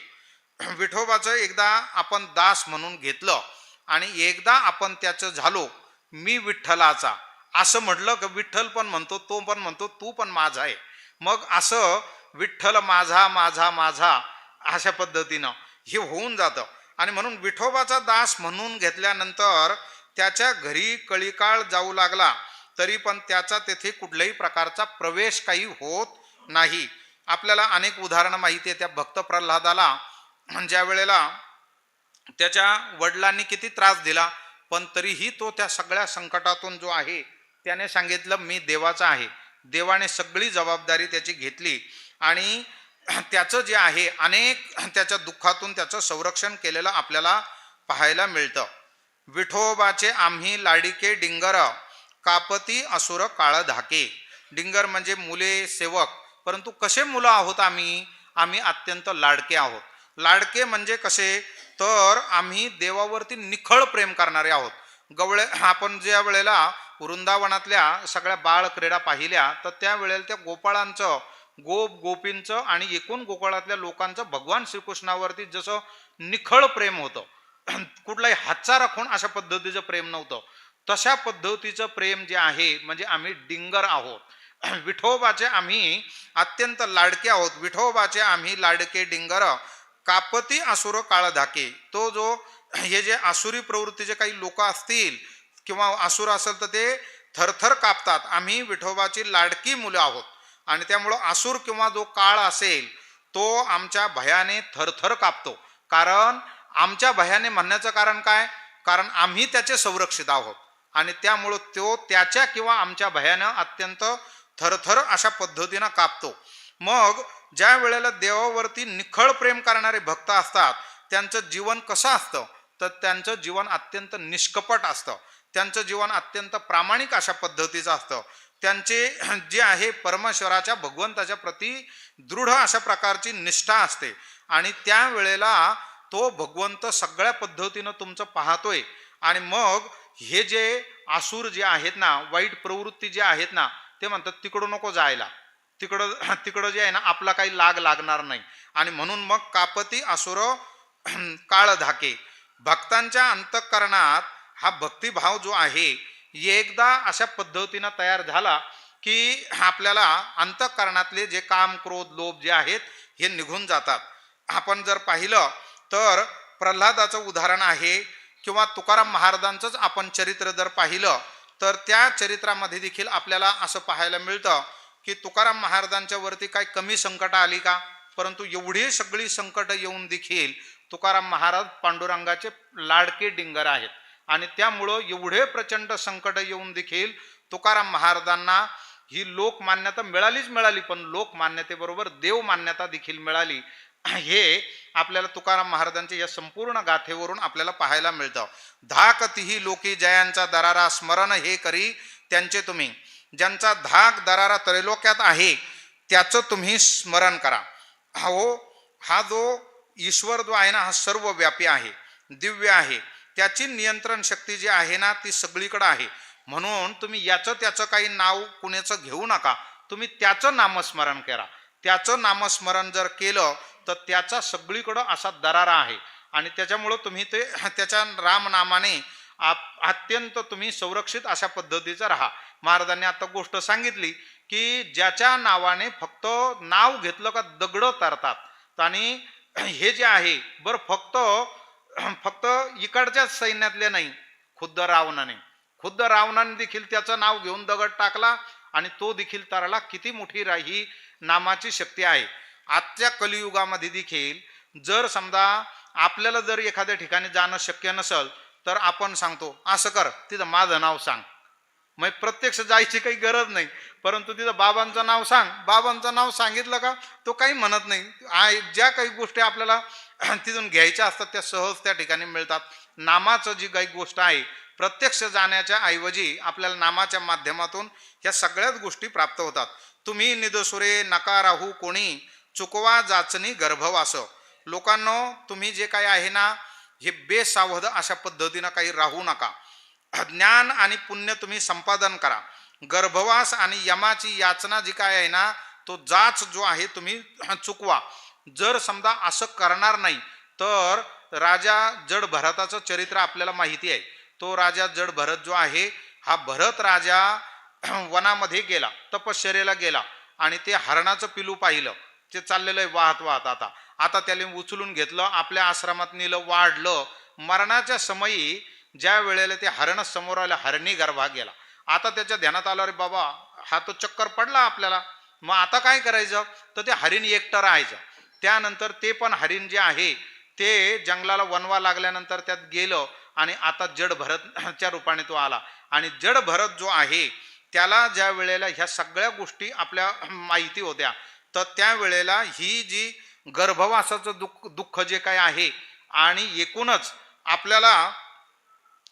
विठोबाचं एकदा आपण दास म्हणून घेतलं आणि एकदा आपण त्याचं झालो मी विठ्ठलाचा असं म्हटलं की विठ्ठल पण म्हणतो, तो पण म्हणतो तू पण माझा आहे. मग असं विठ्ठल माझा माझा माझा अशा पद्धतीनं हे होऊन जातं. आणि म्हणून विठोबाचा दास म्हणून घेतल्यानंतर त्याच्या घरी कळीकाळ जाऊ लागला तरी पण त्याचा तेथे कुठल्याही प्रकारचा प्रवेश काही होत नाही. आपल्याला अनेक उदाहरणं माहिती आहे. त्या भक्त प्रल्हादाला ज्या वेळेला त्याच्या वडिलांनी किती त्रास दिला, पण तरीही तो त्या सगळ्या संकटातून जो आहे त्याने सांगितलं मी देवाचा आहे. देवाने सगळी जबाबदारी त्याची घेतली आणि त्याचं जे आहे अनेक त्याच्या दुःखातून त्याचं संरक्षण केलेलं आपल्याला पाहायला मिळतं. विठोबाचे आम्ही लाडिके डिंगर, कापती असुर काळ धाके. डिंगर म्हणजे मुले, सेवक. परंतु कसे मुलं आहोत आम्ही? आम्ही अत्यंत लाडके आहोत. लाडके म्हणजे कसे? तर आम्ही देवावरती निखळ प्रेम करणारे आहोत. आपण ज्या वेळेला वृंदावनातल्या सगळ्या बाळ क्रीडा पाहिल्या, तर त्या वेळेला त्या गोपाळांचं, गोपींचं आणि एकूण गोकुळातल्या लोकांचं भगवान श्रीकृष्णावरती जसं निखळ प्रेम होतं, कुठलाही हातचा राखून अशा पद्धतीचं प्रेम नव्हतं. तशा पद्धतीचं प्रेम जे आहे, म्हणजे आम्ही डिंगर आहोत. विठोबाचे आम्ही अत्यंत लाडके आहोत. विठोबाचे आम्ही लाडके डिंगर, कापती असुर काळ धाके. तो जो हे जे आसुरी प्रवृत्तीचे काही लोक असतील किंवा असुर असेल तर ते थरथर कापतात. आम्ही विठोबाची लाडकी मुलं आहोत आणि त्यामुळं असुर किंवा जो काळ असेल तो आमच्या भयाने थरथर कापतो. कारण आमच्या भयाने म्हणण्याचं कारण काय? कारण आम्ही त्याचे संरक्षित आहोत आणि त्यामुळं तो त्याच्या किंवा आमच्या भयानं अत्यंत थरथर अशा पद्धतीनं कापतो. मग ज्या वेळेला देवावरती निखळ प्रेम करणारे भक्त असतात, त्यांचं जीवन कसं असतं? तर त्यांचं जीवन अत्यंत निष्कपट असतं. त्यांचं जीवन अत्यंत प्रामाणिक अशा पद्धतीचं असतं. त्यांचे जे आहे परमेश्वराच्या, भगवंताच्या प्रती दृढ अशा प्रकारची निष्ठा असते आणि त्यावेळेला तो भगवंत सगळ्या पद्धतीनं तुमचं पाहतोय. आणि मग हे जे आसूर जे आहेत ना, वाईट प्रवृत्ती जे आहेत ना, ते म्हणतात तिकडं नको जायला, तिकडं जे आहे ना आपला काही लागणार नाही. आणि म्हणून मग कापती असुर काळ धाके. भक्तांच्या अंतःकरणात हा भक्तिभाव जो आहे एकदा अशा पद्धतीनं तयार झाला की आपल्याला अंतःकरणातले जे काम, क्रोध, लोभ जे आहेत हे निघून जातात. आपण जर पाहिलं तर प्रल्हादाचं उदाहरण आहे किंवा तुकाराम महाराजांचंच आपण चरित्र जर पाहिलं तर त्या चरित्रामध्ये देखील आपल्याला असं पाहायला मिळतं की तुकाराम महाराजांच्या वरती काही कमी संकट आली का? परंतु एवढी सगळी संकट येऊन देखील तुकाराम महाराज पांडुरंगाचे लाडके डिंगर आहेत आणि त्यामुळं एवढे प्रचंड संकट येऊन देखील तुकाराम महाराजांना ही लोकमान्यता मिळाली, पण लोकमान्यतेबरोबर देव मान्यता देखील मिळाली. हे आपल्याला तुकाराम महाराजांच्या या संपूर्ण गाथेवरून आपल्याला पाहायला मिळतं. धाकतीही लोकी जयांचा दरारा, स्मरण हे करी त्यांचे तुम्ही. ज्यांचा धाक दरारा त्रैलोक्यात आहे त्याचं तुम्ही स्मरण करा. हा जो ईश्वर जो आहे ना, हा सर्व व्यापी आहे, दिव्य आहे. त्याची नियंत्रण शक्ती जी आहे ना ती सगळीकडे आहे. म्हणून तुम्ही याचं त्याचं काही नाव कुणाचं घेऊ नका. तुम्ही त्याचं नामस्मरण करा. त्याचं नामस्मरण जर केलं तर त्याचा सगळीकडं असा दरारा आहे आणि त्याच्यामुळं तुम्ही ते त्याच्या रामनामाने अत्यंत तुम्ही संरक्षित अशा पद्धतीचं राहा. महाराजांनी आता गोष्ट सांगितली की ज्याच्या नावाने फक्त नाव घेतलं का दगड तरतात. आणि हे जे आहे बरं फक्त इकडच्याच सैन्यातले नाही, खुद्द रावणाने देखील त्याचं नाव घेऊन दगड टाकला आणि तो देखील तरला. किती मोठी ही नामाची शक्ती आहे. आजच्या कलियुगामध्ये देखील जर समजा आपल्याला जर एखाद्या ठिकाणी जाणं शक्य नसेल तर आपण सांगतो असं कर, तिथं माझं नाव सांग. मग प्रत्यक्ष जायची काही गरज नाही, परंतु तिथं बाबांचं नाव सांग. बाबांचं नाव सांगितलं का तो काही म्हणत नाही. ज्या काही गोष्टी आपल्याला तिथून घ्यायच्या असतात त्या सहज त्या ठिकाणी मिळतात. नामाचं जी काही गोष्ट आहे प्रत्यक्ष जाण्याच्या ऐवजी आपल्याला नामाच्या माध्यमातून ह्या सगळ्याच गोष्टी प्राप्त होतात. तुम्ही निदसुरे नका राहू कोणी, चुकवा जाचणी गर्भवास. लोकांनो, तुम्ही जे काही आहे ना हे बेसावध अशा पद्धतीनं काही राहू नका. ज्ञान आणि पुण्य तुम्ही संपादन करा. गर्भवास आणि यमाची याचना जी काय आहे ना तो जाच जो आहे तुम्ही चुकवा. जर समजा असं करणार नाही तर राजा जड भरताचं चरित्र आपल्याला माहिती आहे. तो राजा जड भरत जो आहे हा भरत राजा वनामध्ये गेला, तपश्चर्येला गेला आणि ते हरणाचं पिलू पाहिलं. ते चाललेलं आहे वाहत आता त्याला उचलून घेतलं, आपल्या आश्रमात नेलं, वाढलं. मरणाच्या समयी ज्या वेळेला ते हरण समोर आलं, हरणी गर्भा गेला. आता त्याच्या ध्यानात आलं, अरे बाबा हा तो चक्कर पडला आपल्याला, मग आता काय करायचं? तर ते हरिण एकटं राहायचं. त्यानंतर ते पण हरिण जे आहे ते जंगलाला वनवा लागल्यानंतर त्यात गेलं आणि आता जड भरतच्या रूपाने तो आला. आणि जड भरत जो आहे त्याला ज्या वेळेला ह्या सगळ्या गोष्टी आपल्या माहिती होत्या तर त्यावेळेला ही जी गर्भवासाचं दुःख जे काय आहे आणि एकूणच आपल्याला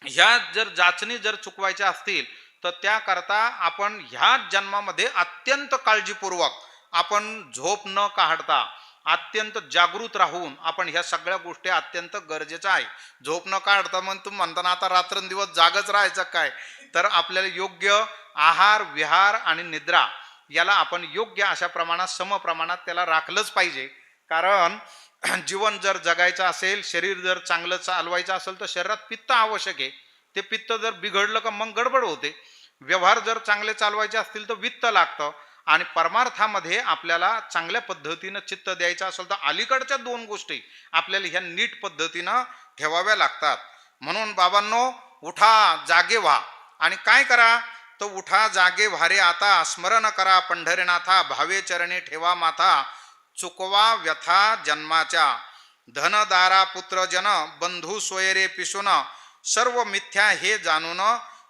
ह्या जर जाचणी जर चुकवायच्या असतील तर त्याकरता आपण ह्या जन्मामध्ये अत्यंत काळजीपूर्वक आपण झोप न काढता अत्यंत जागृत राहून आपण ह्या सगळ्या गोष्टी अत्यंत गरजेचं आहे. झोप न काढता मग तुम्ही म्हणताना आता रात्रंदिवस जागच राहायचं काय, तर आपल्याला योग्य आहार विहार आणि निद्रा याला आपण योग्य अशा प्रमाणात समप्रमाणात त्याला राखलंच पाहिजे. कारण जीवन जर जगायचं असेल, शरीर जर चांगलं चालवायचं असेल तर शरीरात पित्त आवश्यक आहे. ते पित्त जर बिघडलं का मग गडबड होते. व्यवहार जर चांगले चालवायचे असतील तर वित्त लागतं. आणि परमार्थामध्ये आपल्याला चांगल्या पद्धतीनं चित्त द्यायचं असेल तर अलीकडच्या दोन गोष्टी आपल्याला ह्या नीट पद्धतीनं ठेवाव्या लागतात. म्हणून बाबांनो, उठा जागे व्हा. आणि काय करा तर उठा जागे व्हारे आता, स्मरण करा पंढरीनाथा, भावे चरणी ठेवा माथा, चुकवा व्यथा जन्माच्या, धनदारा पुत्र जन, बंधू सोयरे पिशुन, सर्व मिथ्या हे जाणून,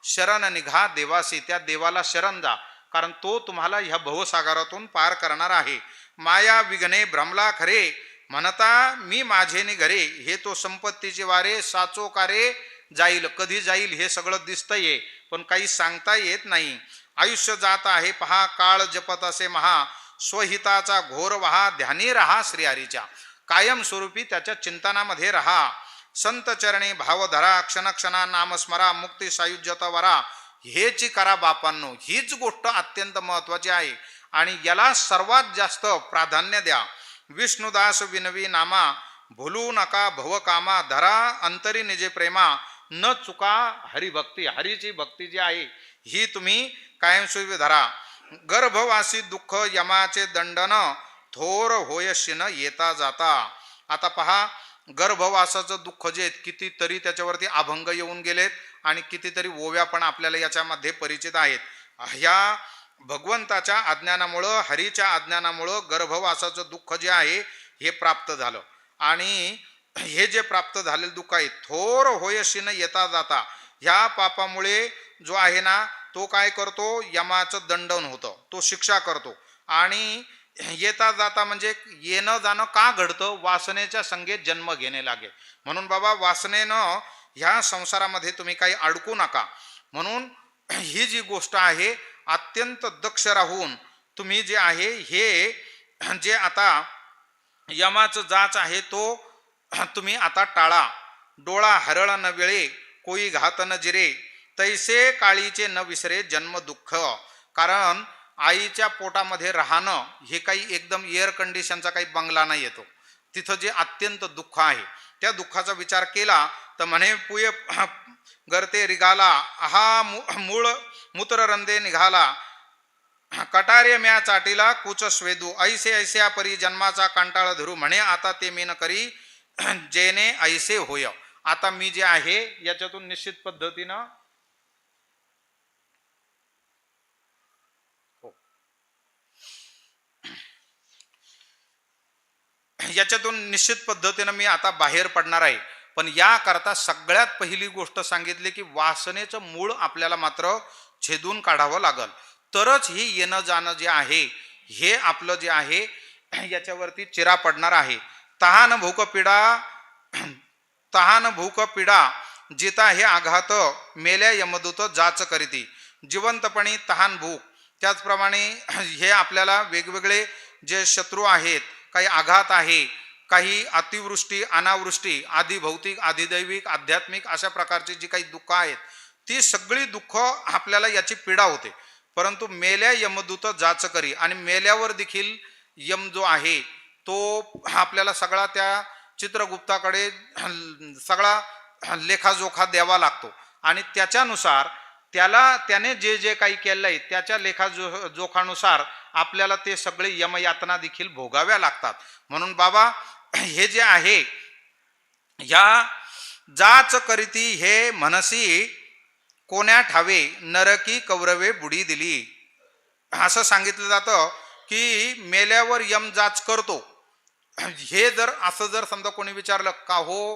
शरण निघा देवासी. त्या देवाला शरण जा, कारण तो तुम्हाला ह्या भवसागरातून पार करणार आहे. माया विघ्ने भ्रमला खरे, म्हणता मी माझे नि घरे, हे तो संपत्तीचे वारे, साचो कारे जाईल. कधी जाईल हे सगळं दिसतंय पण काही सांगता येत नाही. आयुष्य जात आहे पहा, काळ जपत असे महा, स्वहिताचा घोर वहा, ध्यानी रहा श्रीहरीच्या. कायम स्वरूपी त्याच्या चिंतनामध्ये रहा. संत चरणी भाव धरा, क्षणक्षणा नाम स्मरा, मुक्ती सायुज्यता वरा. हेची करा बापांनो. हीच गोष्ट अत्यंत महत्वाची आहे आणि याला सर्वात जास्त प्राधान्य द्या. विष्णुदास विनवी नामा, भुलू नका भव कामा, धरा अंतरी निजे प्रेमा, न चुका हरिभक्ती. हरीची भक्ती जी आहे ही तुम्ही कायमस्वरूपी धरा. गर्भवासी दुःख यमाचे दंडन, थोर होयशीन येता जाता. आता पहा, गर्भवासाचं दुःख जे कितीतरी त्याच्यावरती अभंग येऊन गेलेत आणि कितीतरी ओव्या पण आपल्याला याच्यामध्ये परिचित आहेत. ह्या भगवंताच्या अज्ञानामुळं, हरीच्या अज्ञानामुळं गर्भवासाचं दुःख जे आहे हे प्राप्त झालं. आणि हे जे प्राप्त झालेलं दुःख आहे, थोर होयशीन येता जाता, ह्या पापामुळे जो आहे ना तो काय करतो, यमाचं दंडन होतं, तो शिक्षा करतो. आणि येता जाता म्हणजे येणं जाणं का घडतं, वासनेच्या संगेत जन्म घेणे लागेल. म्हणून बाबा, वासनेनं ह्या संसारामध्ये तुम्ही काही अडकू नका. म्हणून ही जी गोष्ट आहे अत्यंत दक्ष राहून तुम्ही जे आहे हे जे आता यमाचं जाच आहे तो तुम्ही आता टाळा. डोळा हरळ न वेळे, कोई घात न जिरे, तैसे काळीचे न विसरे जन्म दुःख. कारण आईच्या पोटामध्ये राहणं हे काही एकदम एअर कंडिशनचा काही बंगला नाही येतो. तिथं जे अत्यंत दुःख आहे त्या दुःखाचा विचार केला तर म्हणे, पुय गरते रिगाला, हा मूळ मूत्र रंदे निघाला, कटार्य म्या चाटीला कुच स्वेदू, ऐसे ऐसे परी जन्माचा कंटाळ धरू, म्हणे आता ते मी न करी जेने ऐसे होय. आता मी जे आहे याच्यातून निश्चित पद्धतीनं निश्चित पद्धतीनं मी आता बाहेर पडणार आहे. पण याकरता सगळ्यात पहिली गोष्ट सांगितली की वासनेचं मूळ आपल्याला मात्र छेदून काढावं लागल, तरच हे येणं जाणं जे आहे हे आपलं जे आहे याच्यावरती चिरा पडणार आहे. तहान भूक पिडा जिता हे आघात, मेल्या यमदूत जाच करीती. जिवंतपणी तहान भूक, त्याचप्रमाणे हे आपल्याला वेगवेगळे जे शत्रू आहेत, काही आघात आहे, काही अतिवृष्टी अनावृष्टी, आधी भौतिक आधी दैविक आध्यात्मिक अशा प्रकारची जी काही दुःख आहेत ती सगळी दुःख आपल्याला याची पीडा होते. परंतु मेल्या यमदूत जाच करी, आणि मेल्यावर देखील यम जो आहे तो आपल्याला सगळा त्या चित्रगुप्ताकडे सगळा लेखाजोखा द्यावा लागतो आणि त्याच्यानुसार त्याने जे जे काही केलंय त्याच्या लेखाजोखानुसार आपल्याला ते सगळे यमयातना देखील भोगाव्या लागतात. म्हणून बाबा, हे जे आहे या जाच करीती हे मनसी, कोण्या ठावे नरकी कौरवे बुडी दिली. असं सांगितलं जातं की मेल्यावर यम जाच करतो. हे जर समजा कोणी विचारलं का हो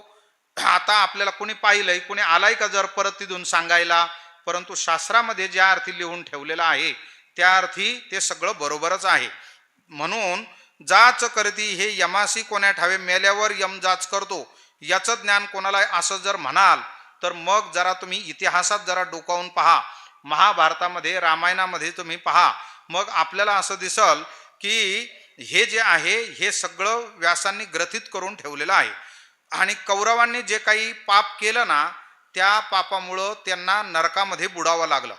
आता आपल्याला कोणी पाहिलंय, कोणी आलाय का जर परत तिथून सांगायला, परंतु शास्त्रामध्ये ज्या अर्थी लिहून ठेवलेलं आहे त्या अर्थी ते सगळं बरोबरच आहे. म्हणून जाच करती हे यमासी कोण्या ठावे, मेल्यावर यम जाच करतो, याचं ज्ञान कोणाला असं जर म्हणाल तर मग जरा तुम्ही इतिहासात जरा डोकावून पहा, महाभारतामध्ये रामायणामध्ये तुम्ही पहा, मग आपल्याला असं दिसल की हे जे आहे हे सगळं व्यासांनी ग्रथित करून ठेवलेलं आहे. आणि कौरवांनी जे काही पाप केलं ना, त्या पापामुळं त्यांना नरकामध्ये बुडावं लागलं.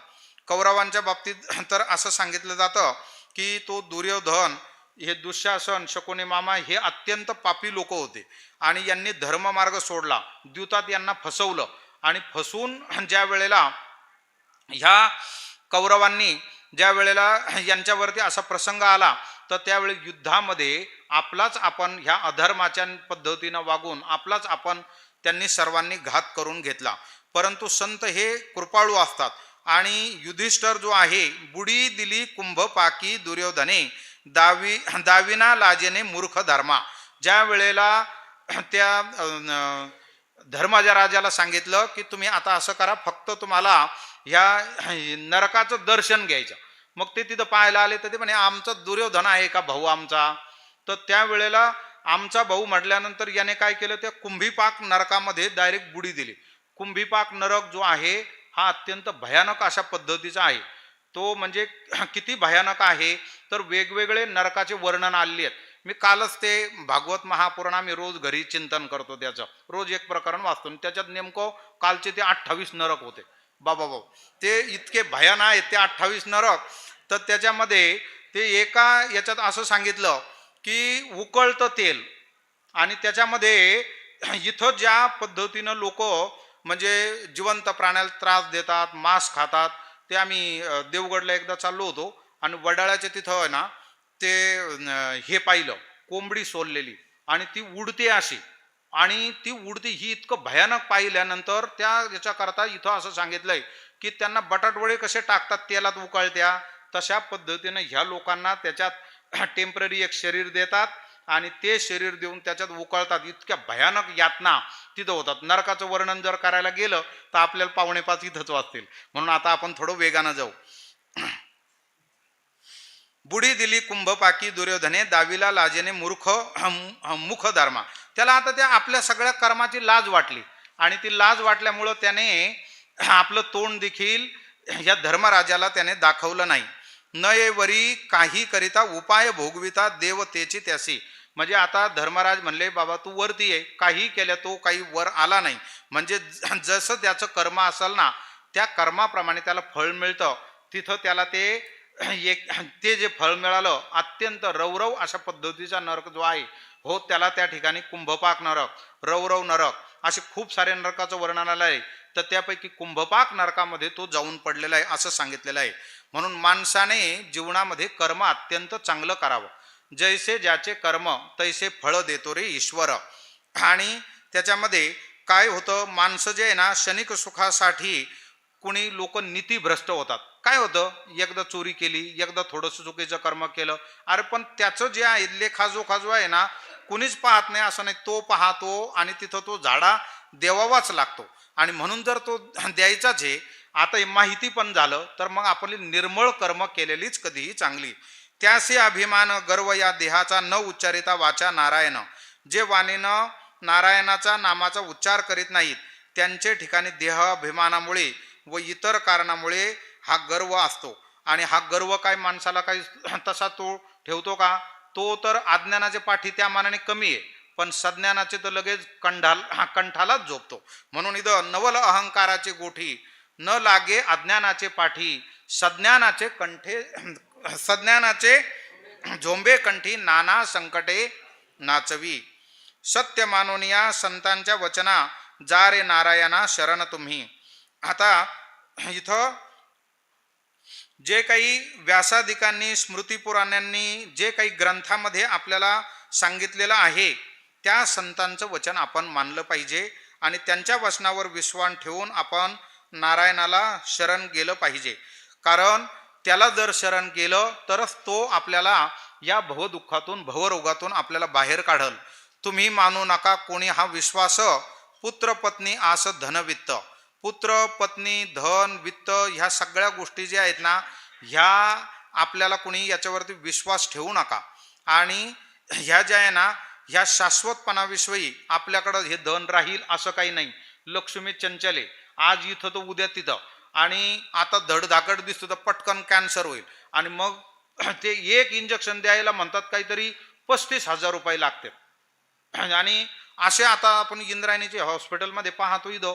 कौरवांच्या बाबतीत तर असं सांगितलं जातं की तो दुर्योधन, हे दुःशासन, शकुनी मामा हे अत्यंत पापी लोक होते आणि यांनी धर्ममार्ग सोडला. द्यूतात यांना फसवलं आणि फसवून ज्या वेळेला ह्या कौरवांनी ज्या वेळेला यांच्यावरती असा प्रसंग आला, तर त्यावेळी युद्धामध्ये आपलाच आपण ह्या अधर्माच्या पद्धतीनं वागून आपलाच आपण त्यांनी सर्वांनी घात करून घेतला. परंतु संत हे कृपाळू असतात आणि युधिष्ठर जो आहे, बुडी दिली कुंभ पाकी दुर्योधने, दाविना लाजेने मूर्ख धर्मा. ज्या वेळेला त्या धर्माच्या राजाला सांगितलं की तुम्ही आता असं करा, फक्त तुम्हाला ह्या नरकाचं दर्शन घ्यायचं. मग ते तिथं पाहायला आले तर ते म्हणे आमचा दुर्योधन आहे का भाऊ आमचा? तर त्यावेळेला आमचा भाऊ म्हटल्यानंतर याने काय केलं, त्या कुंभीपाक नरकामध्ये डायरेक्ट बुडी दिली. कुंभीपाक नरक जो आहे हा अत्यंत भयानक अशा पद्धतीचा आहे. तो म्हणजे किती भयानक आहे तर वेगवेगळे नरकाचे वर्णन आलेले आहेत. मी कालच ते भागवत महापुराण आम्ही रोज घरी चिंतन करतो, त्याचं रोज एक प्रकरण वाचतो, त्याच्यात नेमकं कालचे ते 28 नरक होते. बाबा ते इतके भयान आहेत ते 28 नरक. तर त्याच्यामध्ये ते एका याच्यात असं सांगितलं की उकळतं तेल, आणि त्याच्यामध्ये इथं ज्या पद्धतीनं लोक म्हणजे जिवंत प्राण्याला त्रास देतात, मांस खातात. ते आम्ही देवगडला एकदा चाललो होतो आणि वडाळ्याच्या तिथं आहे ना ते हे पाहिलं, कोंबडी सोललेली आणि ती उडते अशी, आणि ती उडती ही इतकं भयानक पाहिल्यानंतर त्या याच्याकरता इथं असं सांगितलंय की त्यांना बटाटवडे कसे टाकतात तेलात उकळत्या, तशा पद्धतीनं ह्या लोकांना त्याच्यात टेम्पररी एक शरीर देतात आणि ते शरीर देऊन त्याच्यात उकळतात. इतक्या भयानक यातना तिथं होतात. नरकाचं वर्णन जर करायला गेलं तर आपल्याला 4:45 इथंच वाचतील, म्हणून आता आपण थोडं वेगानं जाऊ. बुडी दिली कुंभपाकी दुर्योधने, दाविला लाजेने मूर्ख मुख धर्मा. त्याला आता त्या आपल्या सगळ्या कर्माची लाज वाटली आणि ती लाज वाटल्यामुळं त्याने आपलं तोंड देखील या धर्मराजाला त्याने दाखवलं नाही. न ये वरी काही करिता उपाय भोगविता देवतेची त्यासी. म्हणजे आता धर्मराज म्हणले बाबा तू वरती आहे, काही केलं तो काही वर आला नाही, म्हणजे जसं त्याचं कर्म असेल ना त्या कर्माप्रमाणे त्याला फळ मिळतं. तिथं त्याला ते जे फळ मिळालं अत्यंत रौरव अशा पद्धतीचा नरक जो आहे हो, त्याला त्या ठिकाणी कुंभपाक नरक, रौरव नरक असे खूप सारे नरकाचं वर्णन आलं आहे. तर त्यापैकी कुंभपाक नरकामध्ये तो जाऊन पडलेला आहे असं सांगितलेलं आहे. म्हणून माणसाने जीवनामध्ये कर्म अत्यंत चांगलं करावं. जैसे ज्याचे कर्म तैसे फळ देतो रे ईश्वर. आणि त्याच्यामध्ये काय होतं, माणसं जे आहे ना क्षणिक सुखासाठी कुणी लोक नीतीभ्रष्ट होतात. काय होतं, एकदा चोरी केली, एकदा थोडंसं चुकीचं कर्म केलं, अरे पण त्याचं जे आहे लेखाजोखा जो आहे ना कुणीच पाहत नाही. असं नाही, तो पाहतो आणि तिथं तो झाडा देवावाच लागतो. आणि म्हणून जर तो द्यायचाच आहे, आता माहिती पण झालं तर मग आपली निर्मळ कर्म केलेलीच कधीही चांगली. त्यासे अभिमान गर्व या देहाचा न उच्चारिता वाचा नारायण. जे वाणीनं नारायणाचा नामाचा उच्चार करीत नाहीत त्यांचे ठिकाणी देह अभिमानामुळे व इतर कारणामुळे हा गर्व असतो. आणि हा गर्व काय माणसाला काही तसा तो ठेवतो का? तो तर अज्ञानाचे पाठी त्या मानाने कमी आहे, पण सज्ञानाचे तर लगेच कंठालाच झोपतो. म्हणून इथं नवल अहंकाराचे गोठी न लागे अज्ञानाचे पाठी, सज्ञानाचे झोंबे कंठी नाना संकटे नाचवी. सत्य मानोनिया संतांच्या वचना जा रे नारायणा शरण तुम्ही. आता इथं जे काही व्यासादिकांनी स्मृतिपुराणांनी जे काही ग्रंथामध्ये आपल्याला सांगितलेलं आहे त्या संतांचं वचन आपण मानलं पाहिजे आणि त्यांच्या वचनावर विश्वास ठेवून आपण नारायणाला शरण गेलं पाहिजे. कारण त्याला जर शरण गेलं तरच तो आपल्याला या भवदुःखातून भवरोगातून आपल्याला बाहेर काढल. तुम्ही मानू नका कोणी हा विश्वास, पुत्र पत्नी आस धनवित्त. पुत्र पत्नी धन वित्त ह्या सगळ्या गोष्टी ज्या आहेत ना ह्या आपल्याला कोणी याच्यावरती विश्वास ठेवू नका. आणि ह्या ज्या आहे ना ह्या शाश्वतपणाविषयी आपल्याकडं हे धन राहील असं काही नाही. लक्ष्मी चंचले, आज इथं तर उद्या तिथं, आणि आता धडधाकड दिसतो तर पटकन कॅन्सर होईल, आणि मग ते एक इंजेक्शन द्यायला म्हणतात काहीतरी 35,000 रुपये लागते. आणि असे आता आपण इंद्रायणीचे हॉस्पिटलमध्ये पाहतो, इथं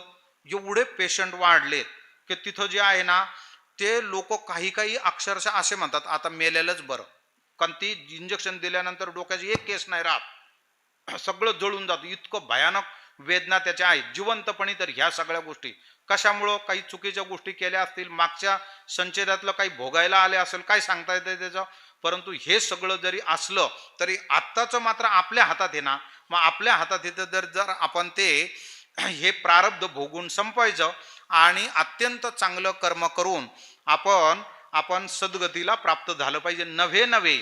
एवढे पेशंट वाढलेत की तिथं जे आहे ना, ते लोक काही काही अक्षरशः असे म्हणतात आता मेलेलंच बरं, कारण ती इंजेक्शन दिल्यानंतर डोक्याची एक केस नाही राहत, सगळं जळून जातं, इतकं भयानक वेदना त्याच्या आहेत जिवंतपणी. तर ह्या सगळ्या गोष्टी कशामुळं, काही चुकीच्या गोष्टी केल्या असतील, मागच्या संचेदातलं काही भोगायला आले असेल, काय सांगता येतं त्याचं. परंतु हे सगळं जरी असलं तरी आत्ताचं मात्र आपल्या हातात आहे ना. मग आपल्या हातात येतं जर आपण ते हे प्रारब्ध भोगून संपवायचं आणि अत्यंत चांगलं कर्म करून आपण सद्गतीला प्राप्त झालं पाहिजे, नव्हे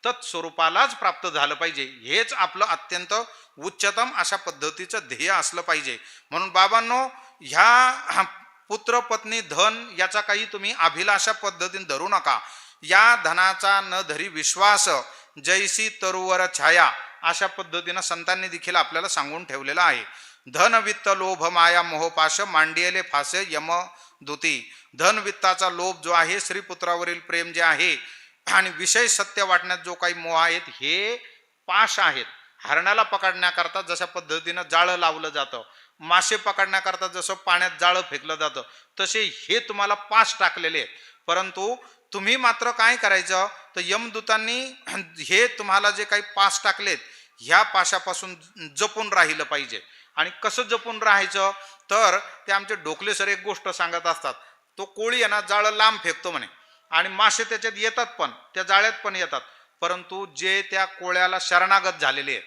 तत्स्वरूपालाच प्राप्त झालं पाहिजे. हेच आपलं अत्यंत उच्चतम अशा पद्धतीचं ध्येय असलं पाहिजे. म्हणून बाबांनो, ह्या पुत्र पत्नी धन याचा काही तुम्ही अभिलाषा पद्धतीने धरू नका. या धनाचा न धरी विश्वास, जैसी तरुवर छाया, अशा पद्धतीनं संतांनी देखील आपल्याला सांगून ठेवलेलं आहे. धन वित्त लोभ माया मोहपाश, मांडियले फास यम दूती. धन वित्ताचा लोभ जो आहे, श्रीपुत्रावरील प्रेम जे आहे, आणि विषय सत्य वाटण्यात जो काही मोह आहेत, हे पाश आहेत. हरणाला पकडण्याकरता जशा पद्धतीनं जाळं लावलं जातं, मासे पकडण्याकरता जसं पाण्यात जाळं फेकलं जातं, तसे हे तुम्हाला पाश टाकलेले आहेत. परंतु तुम्ही मात्र काय करायचं, तर यमदूतांनी हे तुम्हाला जे काही पाश टाकलेत, ह्या पाशापासून जपून राहिलं पाहिजे. आणि कसं जपून राहायचं, तर ते आमचे ढोकले सर एक गोष्ट सांगत असतात. तो कोळी आहे ना, जाळं लांब फेकतो म्हणे, आणि मासे त्याच्यात येतात पण, त्या जाळ्यात पण येतात, परंतु जे त्या कोळ्याला शरणागत झालेले आहेत,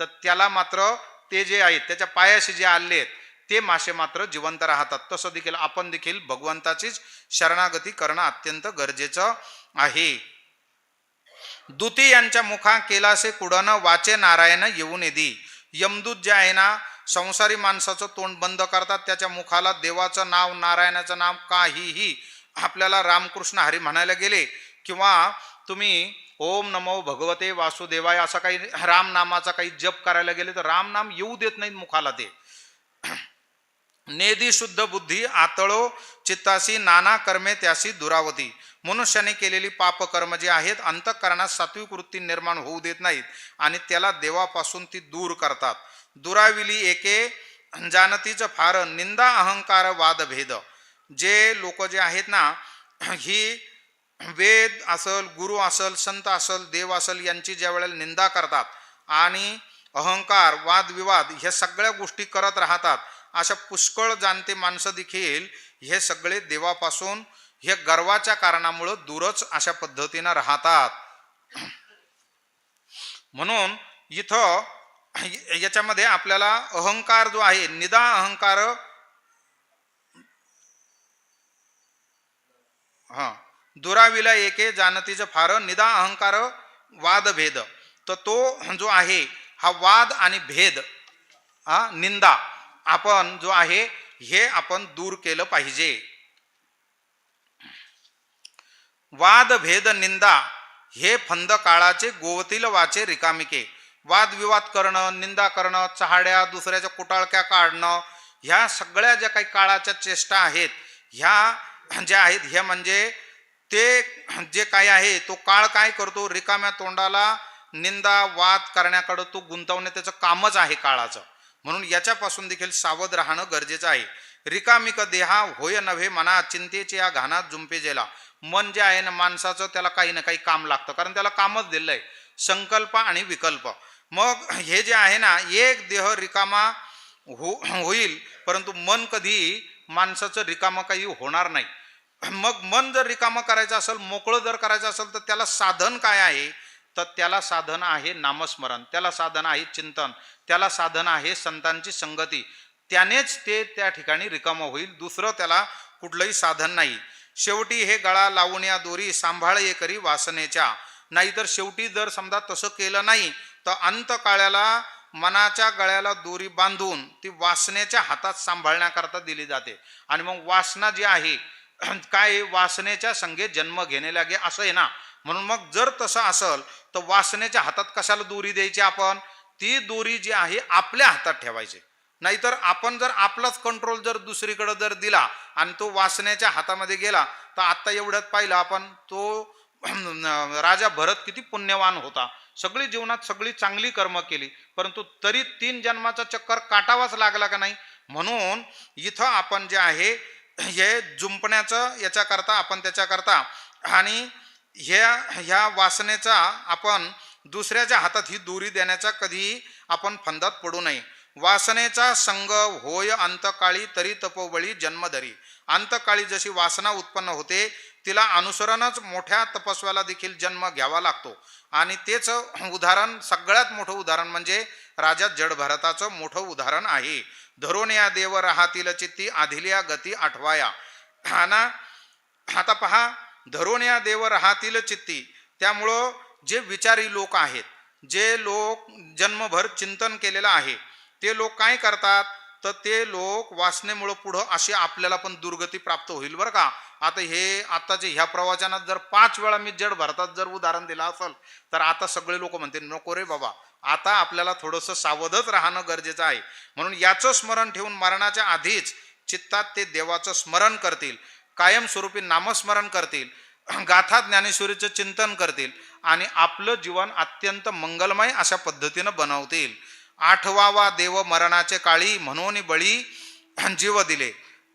तर त्याला मात्र ते जे आहेत त्याच्या पायाशी जे आले आहेत ते मासे मात्र जिवंत राहतात. तसं देखील आपण देखील भगवंताचीच शरणागती करणं अत्यंत गरजेचं आहे. दूती यांच्या मुखा केलासे कुडन, वाचे नारायण येऊन येदी. यमदूत जे आहे ना, संसारी माणसाचं तोंड बंद करतात, त्याच्या मुखाला देवाचं नाव, नारायणाचं नाव, काहीही आपल्याला रामकृष्ण हरी म्हणायला गेले, किंवा तुम्ही ओम नमो भगवते वासुदेवाय असा काही राम नामाचा काही जप करायला गेले, तर राम नाम येऊ देत नाहीत मुखाला ते. नेदी शुद्ध बुद्धी आतळो चित्तासी, नाना कर्मे त्यासी दुरावती. मनुष्याने केलेली पाप कर्म जे आहेत, अंतःकरणात सात्विक वृत्ती निर्माण होऊ देत नाहीत, आणि त्याला देवापासून ती दूर करतात. दुराविली एके जानतीच फार, निंदा अहंकार वाद भेद. जे लोक जे आहेत ना, ही वेद असल, गुरु असल, संत असल, देव असल, यांची ज्या वेळेला निंदा करतात आणि अहंकार वादविवाद ह्या सगळ्या गोष्टी करत राहतात, अशा पुष्कळ जाणते माणसं देखील हे सगळे देवापासून हे गर्वाच्या कारणामुळे दूरच अशा पद्धतीनं राहतात. म्हणून इथं याच्यामध्ये आपल्याला अहंकार जो आहे, निदा अहंकार, दुराविला एके जानतीचं फार, निदा अहंकार वाद भेद. तर तो जो आहे हा वाद आणि भेद, निंदा आपण जो आहे हे आपण दूर केलं पाहिजे. वाद भेद निंदा हे फंद काळाचे, गोवतील वाचे रिकामिके. वादविवाद करणं, निंदा करणं, चहाड्या दुसऱ्याच्या कुटाळक्या काढणं, ह्या सगळ्या ज्या काही काळाच्या चेष्टा आहेत, ह्या ज्या आहेत, ह्या म्हणजे ते जे काय आहे, तो काळ काय करतो, रिकाम्या तोंडाला निंदा वाद करण्याकडे तो गुंतवणे त्याचं कामच आहे काळाचं. म्हणून याच्यापासून देखील सावध राहणं गरजेचं आहे. रिकामिक देहा होय नव्हे मना, चिंतेचे या घानात जुंपे जेला. मन जे आहे ना माणसाचं, त्याला काही ना काही काम लागतं, कारण त्याला कामच दिलंय, संकल्प आणि विकल्प. मग हे जे आहे ना, एक देह रिकामा होईल, परंतु मन कधी माणसाचं रिकामं काही होणार नाही. मग मन जर रिकामं करायचं असेल, मोकळं जर करायचं असेल, तर त्याला साधन काय आहे, तर त्याला साधन आहे नामस्मरण, त्याला साधन आहे चिंतन, त्याला साधन आहे संतांची संगती. त्यानेच ते त्या ठिकाणी रिकामं होईल, दुसरं त्याला कुठलंही साधन नाही. शेवटी हे गळा लावून या दोरी, सांभाळ ये करी वासनेच्या. नाहीतर शेवटी जर समजा तसं केलं नाही, तर अंतकाळाला मनाच्या गळ्याला दोरी बांधून ती वासनेच्या हातात सांभाळण्याकरता दिली जाते. आणि मग वासना जी आहे, काय वासनेच्या संगे जन्म घेणे लागे असं आहे ना. म्हणून मग जर तसं असल, तर वासनेच्या हातात कशाला दोरी द्यायची आपण, ती दोरी जी आहे आपल्या हातात ठेवायची. नाहीतर आपण जर आपलाच कंट्रोल जर दुसरीकडे जर दिला आणि तो वासनेच्या हातामध्ये गेला, तर आता एवढ्यात पाहिलं आपण, तो राजा भरत किती पुण्यवान होता, सगळी जीवनात सगळी चांगली कर्म केली, परंतु तरी 3 जन्माचा चक्कर काटावाच लागला का नाही. म्हणून इथं आपण जे आहे हे जुंपण्याचं याच्याकरता आपण त्याच्याकरता आणि ह्या वासनेचा आपण दुसऱ्याच्या हातात ही दोरी देण्याचा कधीही आपण फंदात पडू नये. वासनेचा संग होय अंतकाळी तरी तपोबळी जन्मधरी. अंतकाळी जशी वासना उत्पन्न होते तिला अनुसरणच मोठ्या तपस्व्याला देखील जन्म घ्यावा लागतो. आणि तेच उदाहरण, सगळ्यात मोठं उदाहरण म्हणजे राजा जडभरताचं मोठं उदाहरण आहे. धरून या देव राहतील चित्ती आधिल्या गती आठवाया. हा ना, आता पहा, धरून या देव राहतील चित्ती. त्यामुळं जे विचारी लोक आहेत, जे लोक जन्मभर चिंतन केलेलं आहे, ते लोक काय करतात, तर ते लोक वासनेमुळं पुढं अशी आपल्याला पण दुर्गती प्राप्त होईल बरं का. आता हे आताचे ह्या प्रवचनात जर 5 वेळा मी जड भरतात जर उदाहरण दिलं असेल, तर आता सगळे लोक म्हणते नको रे बाबा, आता आपल्याला थोडंसं सावधच राहणं गरजेचं आहे. म्हणून याचं स्मरण ठेवून मरणाच्या आधीच चित्तात ते देवाचं स्मरण करतील, कायमस्वरूपी नामस्मरण करतील, गाथा ज्ञानेश्वरीचं चिंतन करतील आणि आपलं जीवन अत्यंत मंगलमय अशा पद्धतीनं बनवतील. आठवावा देव मरणाचे काळी म्हणून बळी जीव दिले.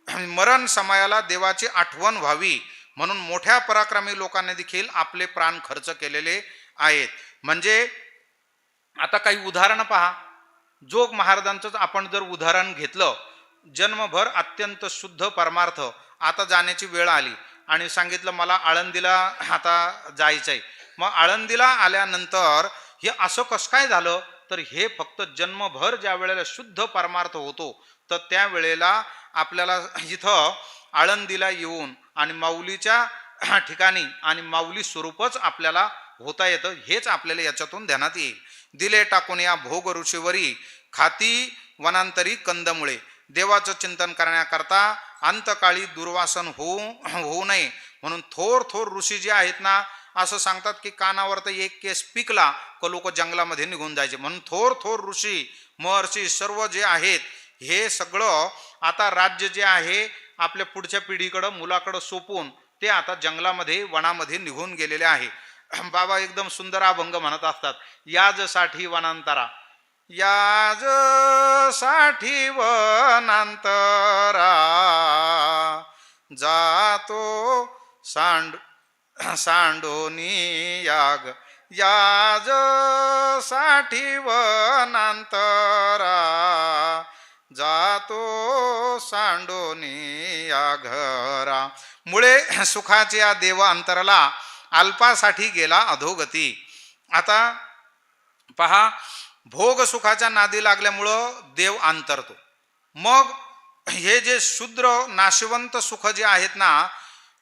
मरण समयाला देवाची आठवण व्हावी म्हणून मोठ्या पराक्रमी लोकांनी देखील आपले प्राण खर्च केलेले आहेत. म्हणजे आता काही उदाहरणं पहा. जोग महाराजांचं आपण जर उदाहरण घेतलं, जन्मभर अत्यंत शुद्ध परमार्थ, आता जाण्याची वेळ आली आणि सांगितलं मला आळंदीला आता जायचंय. मग आळंदीला आल्यानंतर हे असं कसं काय झालं, तर हे फक्त जन्मभर ज्या वेळेला शुद्ध परमार्थ होतो, तर त्यावेळेला आपल्याला इथं आळंदीला येऊन आणि माऊलीच्या ठिकाणी आणि माऊली स्वरूपच आपल्याला होता येतं. हेच आपल्याला याच्यातून ध्यानात येईल. दिले टाकून या भोग ऋषीवरी खाती वनांतरी कंदमुळे. देवाचं चिंतन करण्याकरता अंतकाळी दुर्वासन होऊ नये म्हणून थोर थोर ऋषी जे आहेत ना, असं सांगतात की कानावर तर एक केस पिकला का लोक जंगलामध्ये निघून जायचे. म्हणून थोर थोर ऋषी महर्षी सर्व जे आहेत हे सगळं आता राज्य जे आहे आपल्या पुढच्या पिढीकडं मुलाकडं सोपून ते आता जंगलामध्ये वनामध्ये निघून गेलेले आहे. बाबा एकदम सुंदर अभंग म्हणत असतात. याज साठी वनांतरा, याज साठी वनांतरा, जातो सांडोनी याग, याज साठी वनांतरा, जातो सांडोनी या घरा. मुळे सुखाचे या देव अंतरला, अल्पासाठी गेला अधोगती. आता पहा, भोग सुखाच्या नादी लागल्यामुळं देव अंतरतो. मग हे जे शूद्र नाशवंत सुख जे आहेत ना,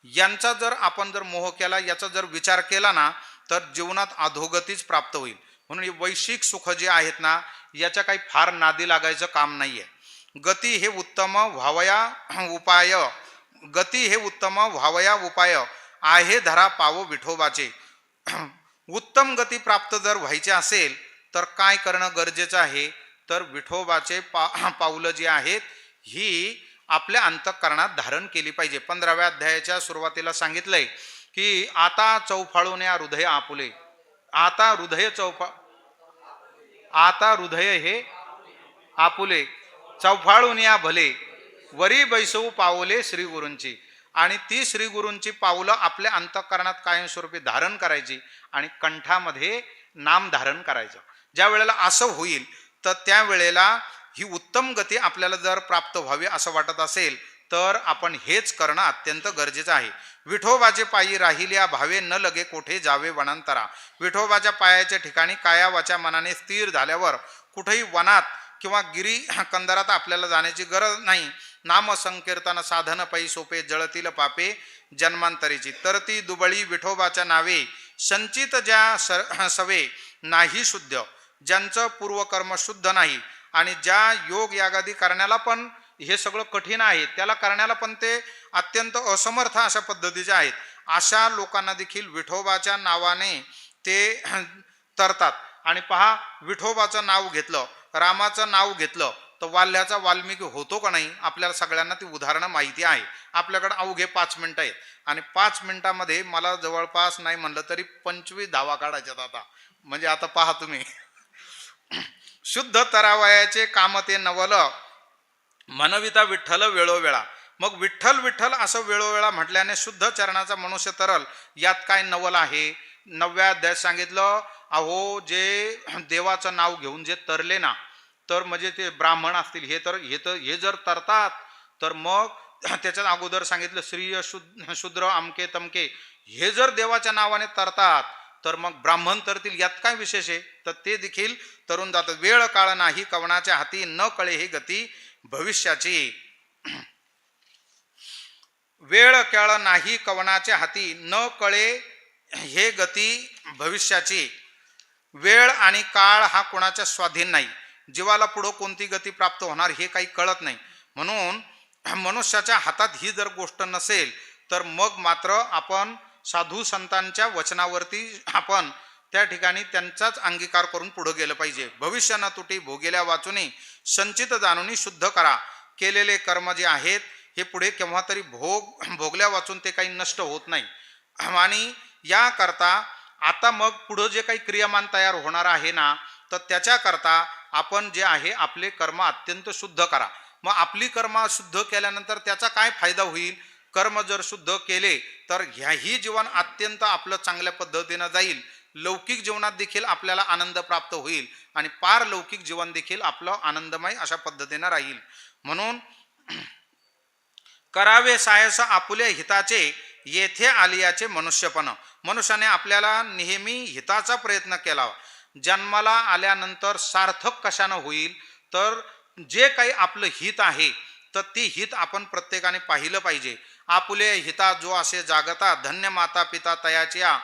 यांचा जर आपण जर मोह केला, याचा जर विचार केला ना, तर जीवनात अधोगतीच प्राप्त होईल. म्हणून वैश्विक सुख जे आहेत ना, याच्या काही फार नादी लागायचं काम नाहीये. गती हे उत्तम व्हावया उपाय, गती हे उत्तम व्हावया उपाय, आहे धरा पावो विठोबाचे. उत्तम गती प्राप्त जर व्हायचे असेल तर काय करणं गरजेचं आहे, तर विठोबाचे पावलं जी आहेत ही आपल्या अंतःकरणात धारण केली पाहिजे. 15व्या अध्यायाच्या सुरुवातीला सांगितलंय की आता चौफाळून या हृदय आपुले. आता हृदय हे आपुले, चौफाळून या भले, वरी बैसवू पावले श्री गुरूंची. आणि ती श्री गुरूंची पावलं आपल्या अंतःकरणात कायमस्वरूपी धारण करायची आणि कंठामध्ये नाम धारण करायचं. ज्या वेळेला असं होईल तर त्यावेळेला ही उत्तम गती आपल्याला जर प्राप्त व्हावी असं वाटत असेल तर आपण हेच करणं अत्यंत गरजेचं आहे. विठोबाचे पायी राहिल्या भावे न लगे कोठे जावे वनांतरा. विठोबाच्या पायाच्या ठिकाणी काया वाचा मनाने स्थिर झाल्यावर कुठेही वनात किंवा गिरी कंदरात आपल्याला जाण्याची गरज नाही. नाम संकीर्तन साधन पै सोपे, जळतील पापे जन्मांतरीची. तर ती दुबळी विठोबाच्या नावे संचित ज्या सवे नाही शुद्ध, ज्यांचं पूर्वकर्म शुद्ध नाही आणि ज्या योग यागादी करण्याला पण हे सगळं कठीण आहे, त्याला करण्याला पण ते अत्यंत असमर्थ अशा पद्धतीचे आहेत, अशा लोकांना देखील विठोबाच्या नावाने ते तरतात. आणि पहा, विठोबाचं नाव घेतलं, रामाचं नाव घेतलं तर वाल्याचा वाल्मिकी होतो का नाही आपल्याला सगळ्यांना ती उदाहरणं माहिती आहे. आपल्याकडे अवघे 5 मिनिटं आहेत आणि 5 मिनिटामध्ये मला जवळपास नाही म्हणलं तरी 25 धावा काढायच्यात आता. म्हणजे आता पहा तुम्ही शुद्ध तरावयाचे काम ते नवल मनविता विठ्ठल वेळोवेळा. मग विठ्ठल विठ्ठल असं वेळोवेळा म्हटल्याने शुद्ध चरणाचा मनुष्य तरल. यात काय नवल आहे? 9व्या अध्यायात सांगितलं, अहो जे देवाचं नाव घेऊन जे तरले ना, तर म्हणजे ते ब्राह्मण असतील हे जर तरतात तर मग त्याच्यात अगोदर सांगितलं श्रीय शूद्र अमके तमके, हे जर देवाच्या नावाने तरतात तर मग ब्राह्मण तरतील. यात काय विशेष आहे? तर ते देखील तरुण जातात. वेळ काळ नाही कवनाच्या हाती, न कळे ही गती भविष्याची. वेळ काळ नाही कवनाच्या हाती, न कळे हे गती भविष्याची. वेळ आणि काळ हा कोणाच्या स्वाधीन नाही. जीवाला पुढं कोणती गती प्राप्त होणार हे काही कळत नाही. म्हणून मनुष्याच्या हातात ही जर गोष्ट नसेल तर मग मात्र आपण साधू संतांच्या वचनावरती आपण त्या ठिकाणी त्यांचाच अंगीकार करून पुढे गेलं पाहिजे. भविष्य न तुटी भोगेल्या वाचुनी, संचित जाणूनी शुद्ध करा. केलेले कर्म जे आहेत हे पुढे केव्हा तरी भोगल्या वाचून ते काही नष्ट होत नाही. आणि या करता आता मग पुढं जे काही क्रियामान तयार होणार आहे ना, तर त्याच्याकरता आपण जे आहे आपले कर्म अत्यंत शुद्ध करा. मग आपली कर्म शुद्ध केल्यानंतर त्याचा काय फायदा होईल? कर्म जर शुद्ध केले तर ह्याही जीवन अत्यंत आपलं चांगल्या पद्धतीनं जाईल. लौकिक जीवनात देखील आपल्याला आनंद प्राप्त होईल आणि पारलौकिक जीवन देखील आपलं आनंदमय अशा पद्धतीनं राहील. म्हणून करावे सायस आपुले हिताचे, येथे आलियाचे मनुष्यपण. मनुष्याने आपल्याला नेहमी हिताचा प्रयत्न केला. जन्माला आल्यानंतर सार्थक कशानं होईल? तर जे काही आपलं हित आहे तर ते हित आपण प्रत्येकाने पाहिलं पाहिजे. आपुले हिता जो असे जागता, धन्य माता पिता तयाच्या,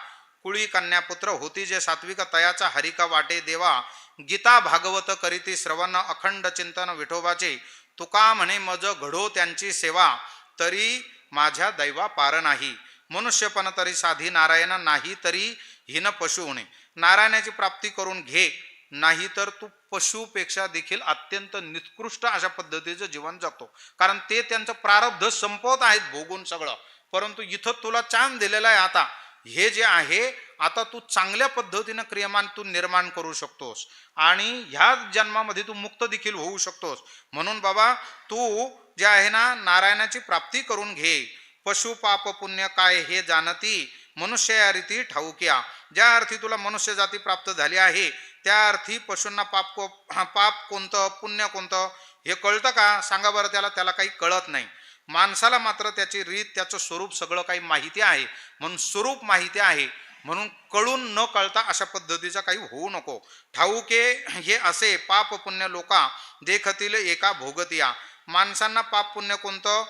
कुळी कन्यापुत्र होती जे सात्विक तयाचा, हरिका वाटे देवा. गीता भागवत करीती श्रवण, अखंड चिंतन विठोबाचे. तुका म्हणे मज घडो त्यांची सेवा, तरी माझ्या दैवा पार नाही. मनुष्यपण तरी साधी नारायण, नाही तरी हिन पशु होणे. नारायणाची प्राप्ती करून घे, नाही तर तू पशुपेक्षा देखील अत्यंत निकृष्ट अशा पद्धतीचं जीवन जगतो. कारण ते त्यांचं प्रारब्ध संपवत आहेत भोगून सगळं. परंतु इथं तुला चान्स दिलेला आहे. आता हे जे आहे आता तू चांगल्या पद्धतीनं क्रियमान तू निर्माण करू शकतोस आणि ह्या जन्मामध्ये तू मुक्त देखील होऊ शकतोस. म्हणून बाबा तू जे आहे ना नारायणाची प्राप्ती करून घे. पशु पाप पुण्य काय हे जाणती, मनुष्य या रीती ठाऊक्या. ज्या अर्थी तुला मनुष्य जाती प्राप्त झाली आहे त्या अर्थी पशूंना पाप कोणतं पुण्य कोणतं हे कळतं का? सांगा बरं. त्याला काही कळत नाही. माणसाला मात्र त्याची रीत त्याचं स्वरूप सगळं काही माहिती आहे. म्हणून स्वरूप माहिती आहे म्हणून कळून न कळता अशा पद्धतीचा काही होऊ नको. ठाऊके हे असे पाप पुण्य लोका, देखतील एका भोगतिया. माणसांना पाप पुण्य कोणतं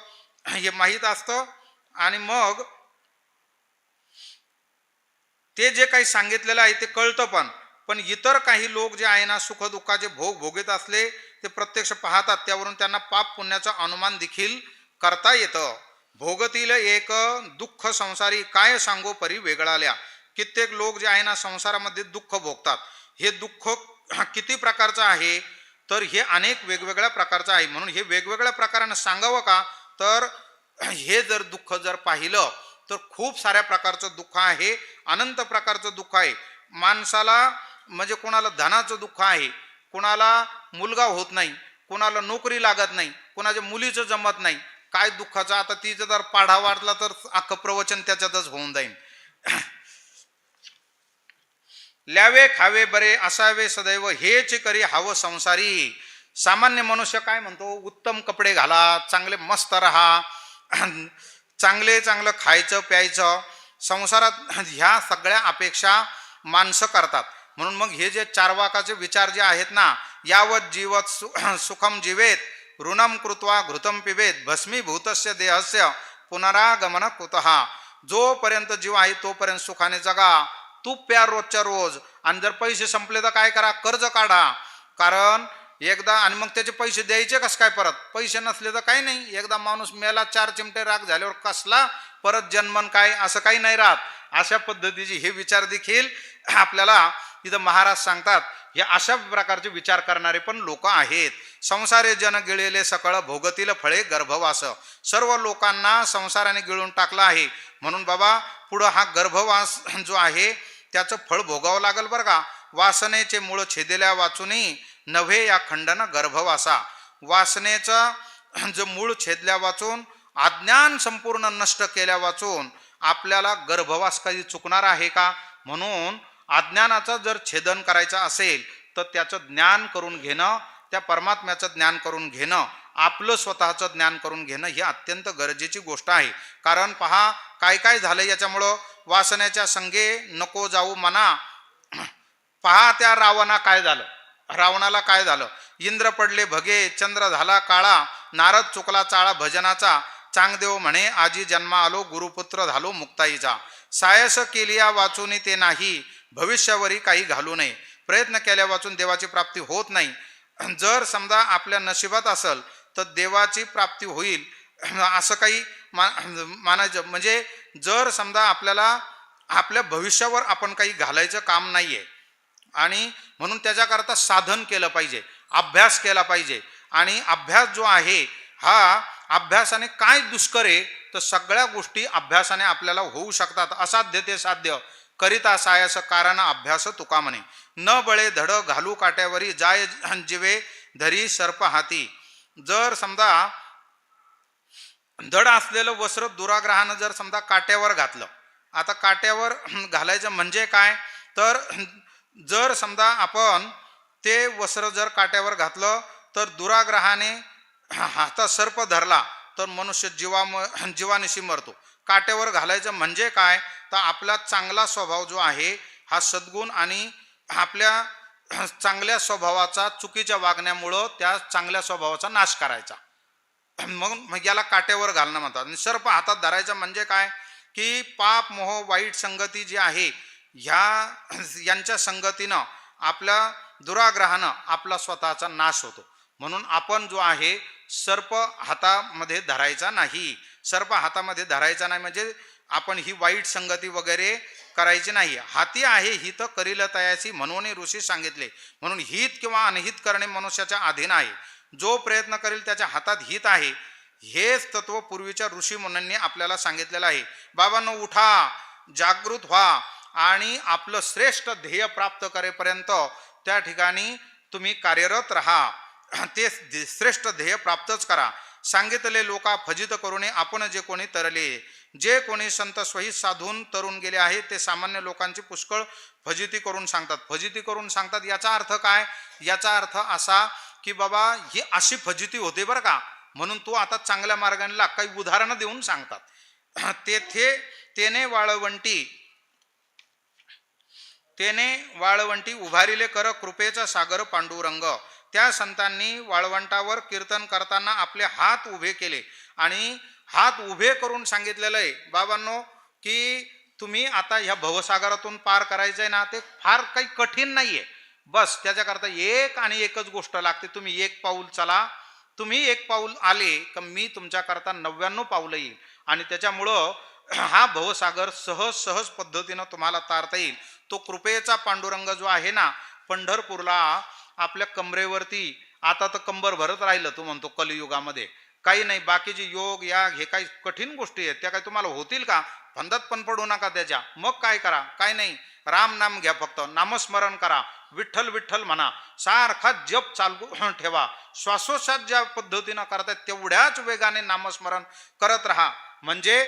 हे माहीत असतं आणि मग ते जे काही सांगितलेलं आहे ते कळतं. पण इतर काही लोक जे आहे ना सुख दुःखाचे भोग भोगत असले ते प्रत्यक्ष पाहतात, त्यावरून त्यांना पाप पुण्याचा अनुमान देखील करता येतं. भोगतील एक दुःख संसारी, काय सांगो परी वेगळाल्या. कित्येक लोक जे आहे ना संसारामध्ये दुःख भोगतात. हे दुःख किती प्रकारचं आहे? तर हे अनेक वेगवेगळ्या प्रकारचं आहे. म्हणून हे वेगवेगळ्या प्रकारानं सांगावं का? तर हे जर दुःख जर पाहिलं तर खूप साऱ्या प्रकारचं दुःख आहे, अनंत प्रकारचं दुःख आहे. माणसाला म्हणजे कोणाला धनाचं दुःख आहे, कोणाला मुलगा होत नाही, कोणाला नोकरी लागत नाही, कोणाच्या मुलीचं जमत नाही. काय दुःखाचं? आता तिचं जर पाढा वाटला तर अख्खं प्रवचन त्याच्यातच होऊन जाईल. ल्यावे खावे बरे असावे सदैव, हेच करी हवं संसारी. सामान्य मनुष्य काय म्हणतो? उत्तम कपडे घाला, चांगले मस्त राहा, चांगलं खायचं प्यायचं. संसारात ह्या सगळ्या अपेक्षा माणसं करतात. म्हणून मग हे जे चारवाकाचे विचार जे आहेत ना, यावत जीवत सुखम जीवेत, ऋणम कृत्वा घृतम पिबेत, भस्मीभूतस्य देहस्य पुनरागमन कुतः. जोपर्यंत जीव आहे तोपर्यंत सुखाने जगा, तूप प्या रोजच्या रोज. आणि जर पैसे संपले तर काय करा? कर्ज काढा. कारण एकदा आणि मग त्याचे पैसे द्यायचे कस काय परत? पैसे नसले तर काही नाही. एकदा माणूस मेला, 4 चिमटे राग झाल्यावर कसला परत जन्मन काय? असं काही नाही राहत. अशा पद्धतीचे हे विचार देखील आपल्याला इथं महाराज सांगतात. हे अशा प्रकारचे विचार करणारे पण लोक आहेत. संसारे जन गिळेले सकळ भोगतील फळे गर्भवास. सर्व लोकांना संसाराने गिळून टाकला आहे, म्हणून बाबा पुढं हा गर्भवास जो आहे त्याचं फळ भोगावं लागेल बरं का. वासनेचे मूळ छेदिल्या वाचुनी नव्हे या खंडन गर्भवासा. वासनेचं जो मूळ छेदल्या वाचून, अज्ञान संपूर्ण नष्ट केल्या वाचून आपल्याला गर्भवास काही चुकणार आहे का. म्हणून अज्ञानाचं जर छेदन करायचं असेल तर त्याचं ज्ञान करून घेणं, त्या परमात्म्याचं ज्ञान करून घेणं, आपलं स्वतःचं ज्ञान करून घेणं ही अत्यंत गरजेची गोष्ट आहे. कारण पहा काय काय झालं याच्यामुळं. वासनेच्या संगे नको जाऊ मना. पहा त्या रावणाला काय झालं. इंद्र पडले भगे, चंद्र झाला काळा, नारद चुकला चाळा भजनाचा, चांगदेव म्हणे आजी जन्मा आलो, गुरुपुत्र झालो मुक्ताईचा. सायस केलिया वाचून ते नाही, भविष्यावरी काही घालू नये. प्रयत्न केल्या वाचून देवाची प्राप्ती होत नाही. जर समजा आपल्या नशिबात असेल तर देवाची प्राप्ती होईल असं काही मानायचं. म्हणजे जर समजा आपल्याला आपल्या भविष्यावर आपण काही घालायचं काम नाहीये, आणि म्हणून त्याच्याकरता साधन केलं पाहिजे, अभ्यास केला पाहिजे. आणि अभ्यास जो आहे हा अभ्यासाने काय दुष्कर आहे तर सगळ्या गोष्टी अभ्यासाने आपल्याला होऊ शकतात. असाध्य ते साध्य करिता सायस कारण अभ्यास तुका म्हणे. न बळे धड घालू काट्यावरी, जाय जिवे धरी सर्प हाती. जर समजा धड असलेलं वस्त्र दुराग्रहानं जर समजा काट्यावर घातलं, आता काट्यावर घालायचं म्हणजे काय तर जर समजा आपण ते वस्त्र जर काट्यावर घातलं तर दुराग्रहाने हातात सर्प धरला तर मनुष्य जीवानिशी मरतो. काट्यावर घालायचं म्हणजे काय तर आपला चांगला स्वभाव जो आहे हा सद्गुण आणि आपल्या चांगल्या स्वभावाचा चुकीच्या वागण्यामुळं त्या चांगल्या स्वभावाचा नाश करायचा. मग याला काट्यावर घालणं म्हणतात. आणि सर्प हातात धरायचं म्हणजे काय की पाप मोह वाईट संगती जी आहे यांच्या संगतीनं आपल्या दुराग्रहानं आपला स्वतःचा नाश होतो. म्हणून आपण जो आहे सर्प हातामध्ये धरायचा नाही. सर्प हातामध्ये धरायचा नाही म्हणजे आपण ही वाईट संगती वगैरे करायची नाही. हाती आहे हित करील तयासी म्हणून ऋषी सांगितले. म्हणून हित किंवा अनहित करणे मनुष्याच्या अधीन आहे. जो प्रयत्न करेल त्याच्या हातात हित आहे. हेच तत्व पूर्वीच्या ऋषी मुनींनी आपल्याला सांगितलेलं आहे. बाबांनो उठा, जागृत व्हा आणि आपलं श्रेष्ठ ध्येय प्राप्त करेपर्यंत त्या ठिकाणी तुम्ही कार्यरत राहा. ते श्रेष्ठ ध्येय प्राप्तच करा. सांगितले लोका फजित करूने आपण जे कोणी तरले. जे कोणी संत स्वही साधून तरुण गेले आहे ते सामान्य लोकांची पुष्कळ फजिती करून सांगतात. फजिती करून सांगतात याचा अर्थ काय. याचा अर्थ असा की बाबा ही अशी फजिती होते बरं का, म्हणून तू आता चांगल्या मार्गाने लाग. काही उदाहरणं देऊन सांगतात. तेने वाळवंटी उभारिले कर कृपेचा सागर पांडुरंग. त्या संतांनी वाळवंटावर कीर्तन करताना आपले हात उभे केले आणि हात उभे करून सांगितलेलं आहे बाबांनो की तुम्ही आता ह्या भवसागरातून पार करायचंय ना, ते फार काही कठीण नाहीये. बस त्याच्याकरता एक आणि एकच गोष्ट लागते. तुम्ही एक पाऊल चला. तुम्ही एक पाऊल आले का मी तुमच्याकरता 99 पावलं येईल आणि त्याच्यामुळं हा भवसागर सहज पद्धतीनं तुम्हाला तारता येईल. तो कृपेचा पांडुरंग जो आहे ना, पंढरपूरला आपल्या कमरेवरती आता तर कंबर भरत राहिलं तू म्हणतो कलियुगामध्ये. काही नाही, बाकीचे योग या हे काही कठीण गोष्टी आहेत त्या काही तुम्हाला होतील का. फंदात पण पडू नका त्याच्या. मग काय करा, काय नाही, राम नाम घ्या, फक्त नामस्मरण करा, विठ्ठल विठ्ठल म्हणा, सारखा जप चालू ठेवा. श्वासोश्वास ज्या पद्धतीनं करतायत तेवढ्याच वेगाने नामस्मरण करत राहा. म्हणजे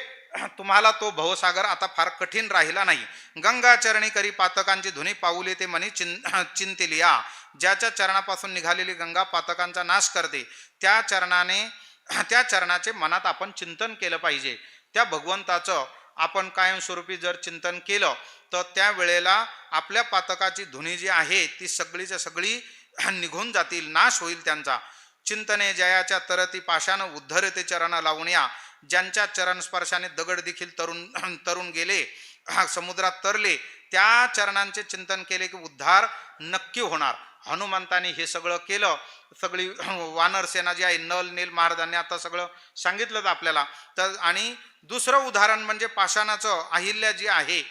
तुम्हाला तो भवसागर आता फार कठीण राहिला नाही. गंगा चरणी करी पातकांची धुनी पाऊले ते मनी चिंतिलिया. ज्याच्या चरणापासून निघालेली गंगा पातकांचा नाश करते त्या चरणाचे मनात आपण चिंतन केलं पाहिजे. त्या भगवंताचं आपण कायमस्वरूपी जर चिंतन केलं तर त्या वेळेला आपल्या पातकाची धुनी जी आहे ती सगळीच्या सगळी निघून जातील, नाश होईल त्यांचा. चिंतने जयाच्या तरती पाशानं उद्धरते चरण लावण्या. ज्यांच्या चरण स्पर्शाने दगड देखील तरुण गेले, समुद्रात तरले, त्या चरणांचे चिंतन केले की उद्धार नक्की होणार. हनुमंतांनी हे सगळं केलं. सगळी वानर सेना जी आहे, नल नील महाराजांनी आता सगळं सांगितलं आपल्याला. तर आणि दुसरं उदाहरण म्हणजे पाषाणाचं. अहिल्या जी आहे,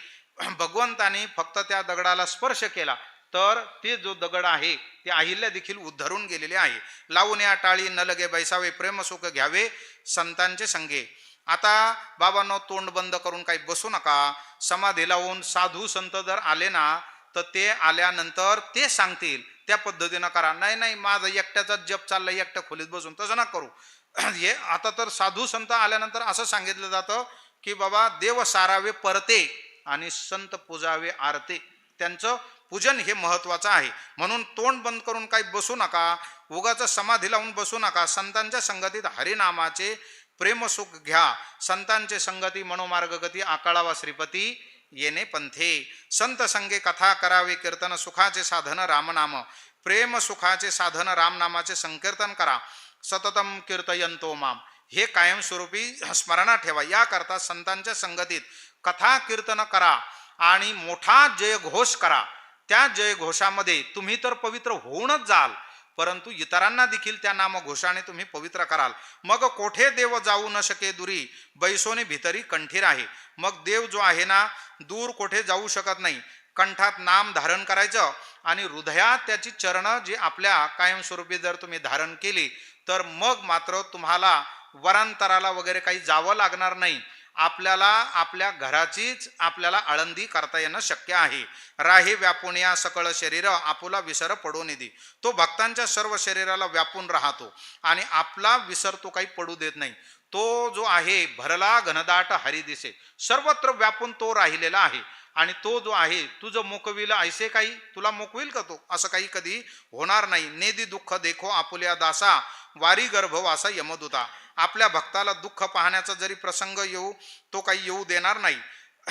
भगवंतानी फक्त त्या दगडाला स्पर्श केला तर ते जो दगड आहे ते अहिल्या देखील उद्धरून गेलेले आहे. लावून या टाळी न लगे बैसावे, प्रेमसुख घ्यावे संतांचे संगे. आता बाबांनो, तोंड बंद करून काही बसू नका. समाधी लावून साधू संत जर आले ना, तर ते आल्यानंतर ते सांगतील त्या पद्धतीनं करा. नाही नाही, माझा एकट्याचा जप चाललाय, एकट्या खोलीत बसून, तसं ना करू. हे आता तर साधू संत आल्यानंतर असं सांगितलं जातं की बाबा, देव सारावे परते आणि संत पूजावे आरते. त्यांचं पूजन हे महत्वाचं आहे. म्हणून तोंड बंद करून काही बसू नका, उगाच समाधी लावून बसू नका. संतांच्या संगतीत हरिनामाचे प्रेमसुख घ्या. संतांचे संगती मनोमार्ग गती, आकाळावा श्रीपती येणे पंथे. संत संगे कथा करावे कीर्तन, सुखाचे साधन रामनाम. प्रेम सुखाचे साधन रामनामाचे संकीर्तन करा. सततम कीर्तयंतो माम. हे कायमस्वरूपी स्मरणात ठेवा. याकरता संतांच्या संगतीत कथा कीर्तन करा आणि मोठा जयघोष करा. त्या जयघोषामध्ये तुम्ही तर पवित्र होऊनच जाल, परंतु इतरांना देखील त्या नामघोषाने तुम्ही पवित्र कराल. मग कोठे देव जाऊ न शके दुरी, बैसोने भितरी कंठीर आहे. मग देव जो आहे ना, दूर कोठे जाऊ शकत नाही. कंठात नाम धारण करायचं आणि हृदयात त्याची चरण जी आपल्या कायमस्वरूपी जर तुम्ही धारण केली, तर मग मात्र तुम्हाला वरांतराला वगैरे काही जावं लागणार नाही. आपल्याला आपल्या घराचीच आपल्याला आळंदी करता येणं शक्य आहे. राही व्यापून या सकळ शरीर, आपुला विसर पडू निधी. तो भक्तांच्या सर्व शरीराला व्यापून राहतो आणि आपला विसर तो काही पडू देत नाही. तो जो आहे भरला घनदाट हरी दिसे, सर्वत्र व्यापून तो राहिलेला आहे. आणि तो जो आहे, तुझं मुकविल ऐसे काही, तुला मुकविल का तो? असं काही कधी होणार नाही. नेदी दुःख देखो आपुल्या दासा, वारी गर्भवासा यमदूता. आपल्या भक्ताला दुःख पाहण्याचा जरी प्रसंग येऊ, तो काही येऊ देणार नाही.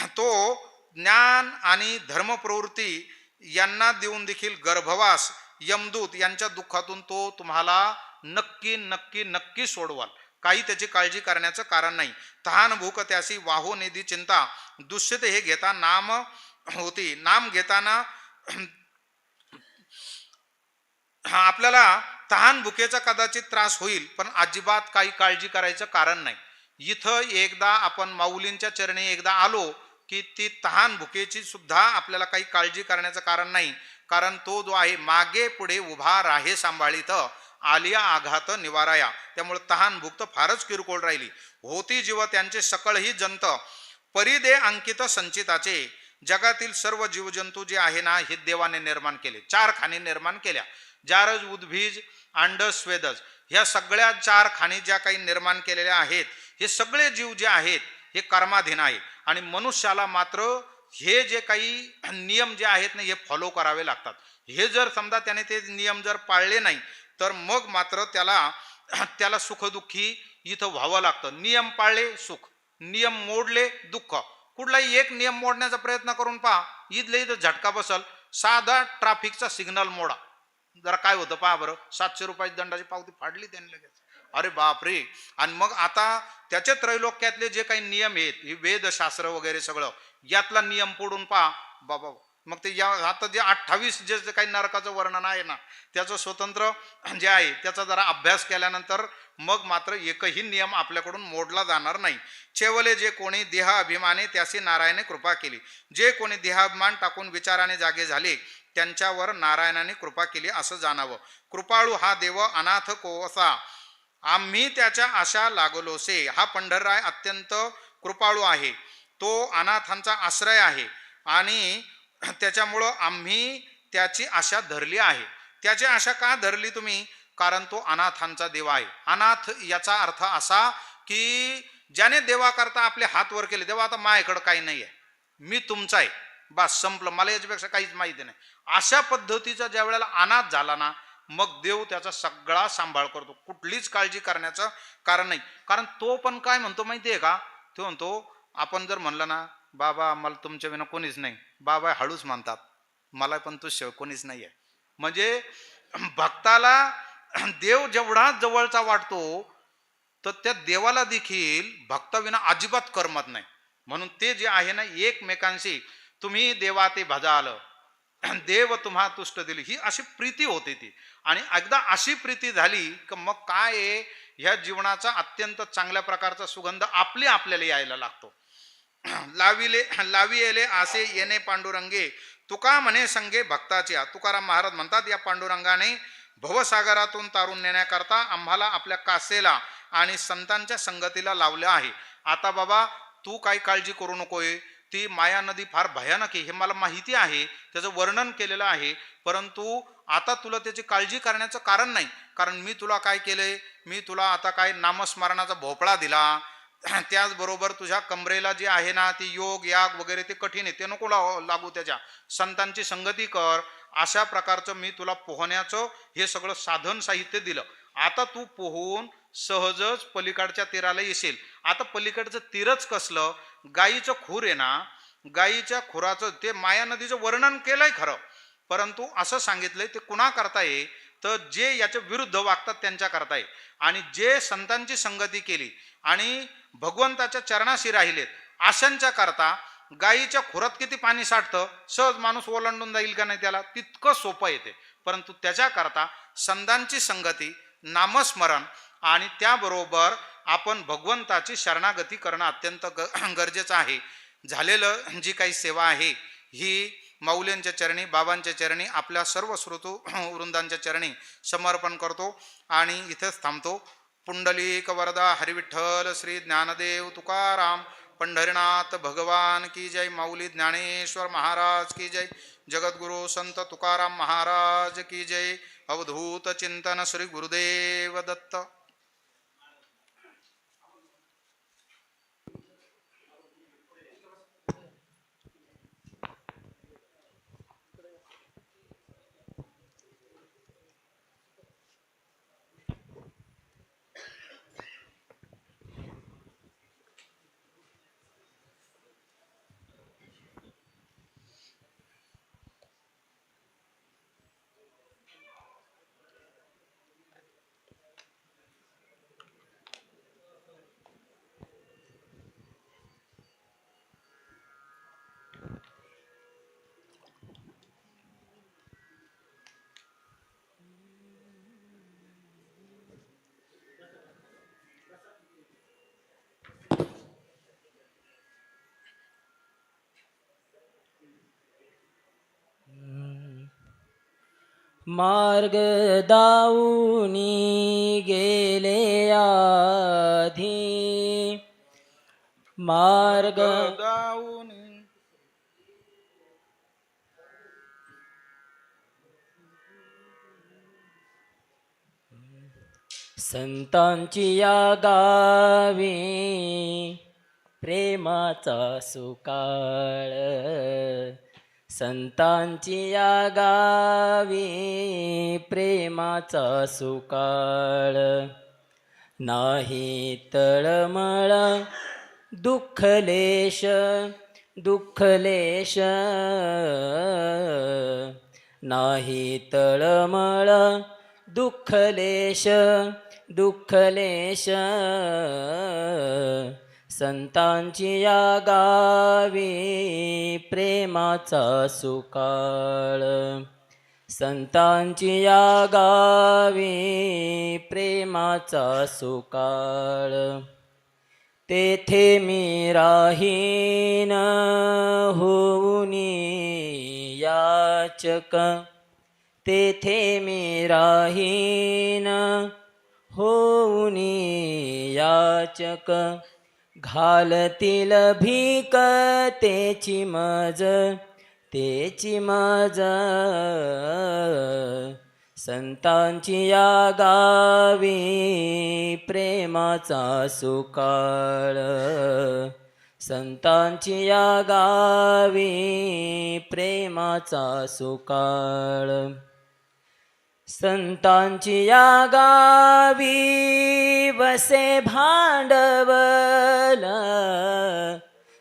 तो ज्ञान आणि धर्म प्रवृत्ती यांना देऊन देखील गर्भवास यमदूत यांच्या दुःखातून तो तुम्हाला नक्की नक्की नक्की सोडवाल. काही त्याची काळजी करण्याचं कारण नाही. तहान भूक त्यासी वाहो निधी चिंता, दुष्यते हे घेता नाम होती. नाम घेताना आपल्याला तहान भुकेचा कदाचित त्रास होईल, पण अजिबात काही काळजी करायचं कारण नाही. इथं एकदा आपण माऊलींच्या चरणी एकदा आलो की ती तहान भुकेची सुद्धा आपल्याला काही काळजी करण्याचं कारण नाही. कारण तो जो आहे मागे पुढे उभा राहे सांभाळीत, आलिया आघात निवाराया. त्यामुळे तहान भूक तर फारच किरकोळ राहिली होती. जीव त्यांचे सकळ ही जंत, परिदे अंकित संचिताचे. जगातील सर्व जीवजंतू जे आहे ना, हे देवाने निर्माण केले. 4 खाणी निर्माण केल्या. जारज, उद्भिज, अंडज, स्वेदज, ह्या सगळ्या 4 खाणी ज्या काही निर्माण केलेल्या आहेत, हे सगळे जीव जे आहेत हे कर्माधीन आहे. आणि मनुष्याला मात्र हे जे काही नियम जे आहेत ना, हे फॉलो करावे लागतात. हे जर समजा त्याने ते नियम जर पाळले नाही, तर मग मात्र त्याला सुखदुःखी इथं व्हावं लागतं. नियम पाळले सुख, नियम मोडले दुःख. कुठलाही एक नियम मोडण्याचा प्रयत्न करून पहा, इथं झटका बसल. साधा ट्रॅफिकचा सिग्नल मोडा, जरा काय होतं पहा बरं. 700 रुपयाची दंडाची पावती फाडली त्यांनी लगेच. अरे बापरे. आणि मग आता त्याचे त्रैलोक्यातले जे काही नियम आहेत, हे वेदशास्त्र वगैरे सगळं, यातला नियम पोडून पहा बाबा. मग ते आता जे 28 जे काही नरकाचं वर्णन आहे ना, त्याचं स्वतंत्र जे आहे त्याचा जरा अभ्यास केल्यानंतर मग मात्र एकही नियम आपल्याकडून मोडला जाणार नाही. चेवले जे कोणी देह अभिमाने, त्याशी नारायणे कृपा केली. जे कोणी देहाभिमान टाकून विचाराने जागे झाले, त्यांच्यावर नारायणाने कृपा केली असं जाणावं. कृपाळू हा देव अनाथ कोसा, आम्ही त्याच्या आशा लागलोसे. हा पंढरराय अत्यंत कृपाळू आहे, तो अनाथांचा आश्रय आहे आणि त्याच्यामुळं आम्ही त्याची आशा धरली आहे. त्याची आशा का धरली तुम्ही? कारण तो अनाथांचा देव आहे. अनाथ याचा अर्थ असा की ज्याने देवाकरता आपले हात वर केले, तेव्हा आता माझ्याकडं काही नाही आहे, मी तुमचा आहे, बस संपलं, मला याच्यापेक्षा काहीच माहिती नाही. अशा पद्धतीचा ज्या वेळेला अनाथ झाला ना, मग देव त्याचा सगळा सांभाळ करतो. कुठलीच काळजी करण्याचं कारण नाही. कारण तो पण काय म्हणतो माहिती आहे का? तो म्हणतो, आपण जर म्हणलं ना, बाबा मला तुमच्या विना कोणीच नाही, बाबा हळूच म्हणतात, मला पण तुझ्याशिवाय कोणीच नाही आहे. म्हणजे भक्ताला देव जेवढा जवळचा वाटतो, तर त्या देवाला देखील भक्ताविना अजिबात करमत नाही. म्हणून ते जे आहे ना, एकमेकांशी तुम्ही देवा ते भजाल, देव तुम्हा तुष्ट दिली, ही अशी प्रीती होते ती. आणि एकदा अशी प्रीती झाली की मग काय आहे, ह्या जीवनाचा अत्यंत चांगल्या प्रकारचा सुगंध आपल्याला यायला लागतो. लावी येले आसे येणे पांडुरंगे, तुका म्हणे संगे भक्ताची. तुकाराम महाराज म्हणतात या पांडुरंगाने भवसागरातून तारून नेण्याकरता आम्हाला आपल्या कासेला आणि संतांच्या संगतीला लावलं आहे. आता बाबा तू काही काळजी करू नकोय. ती माया नदी फार भयानक आहे हे मला माहिती आहे, त्याचं वर्णन केलेलं आहे. परंतु आता तुला त्याची काळजी करण्याचं कारण नाही. कारण मी तुला काय केलंय, मी तुला आता काय नामस्मरणाचा भोपळा दिला. त्याचबरोबर तुझ्या कमरेला जे आहे ना ती योग याग वगैरे ते कठीण आहे, ते नको लागू. त्याच्या संतांची संगती कर. अशा प्रकारचं मी तुला पोहण्याचं हे सगळं साधन साहित्य दिलं. आता तू पोहून सहजच पलीकडच्या तीराला येशील. आता पलीकडचं तीरच कसलं, गायीचं खूर आहे ना, गायीच्या खुराचं ते माया नदीचं वर्णन केलंय खरं, परंतु असं सांगितलंय ते कुणा करताय तर जे याच्या विरुद्ध वागतात त्यांच्या करताय. आणि जे संतांची संगती केली आणि भगवंताच्या चरणाशी राहिलेत अशांच्या करता गायीच्या खुरात किती पाणी साठतं, सहज माणूस ओलांडून जाईल का नाही त्याला, तितकं सोपं येते. परंतु त्याच्याकरता संतांची संगती, नामस्मरण आणि त्याबरोबर आपण भगवंताची शरणागती करणं अत्यंत गरजेचं आहे. झालेलं जी काही सेवा आहे ही माऊलींच्या चरणी, बाबांच्या चरणी, आपल्या सर्व श्रोतू वृंदांच्या चरणी समर्पण करतो आणि इथेच थांबतो. पुंडलिक वरदा हरिविठ्ठल श्री ज्ञानदेव तुकाराम पंढरीनाथ भगवान की जय. माऊली ज्ञानेश्वर महाराज की जय. जगद्गुरु संत तुकाराम महाराज की जय. अवधूत चिंतन श्री गुरुदेव दत्त. मार्ग दाऊनी गेले आधी, मार्ग दाऊनी संतांची या गावी प्रेमाचा सुकाळ, संतांची या गावी प्रेमाचा सुकाळ. नाही तळमळ दुःखलेश दुःखलेश, नाही तळमळ दुःखलेश दुःखलेश. संतांची या गावी प्रेमाचा सुकाळ, संतांची या गावी प्रेमाचा सुकाळ. तेथे मी राहीन होऊनी याचक, तेथे मी राहीन होऊनी याचक. घालतील भीक तेची मज तेची मज, संतांची या गावी प्रेमाचा सुकाळ, संतांची या गावी प्रेमाचा सुकाळ. संतांची या गावी वसे भांडवल,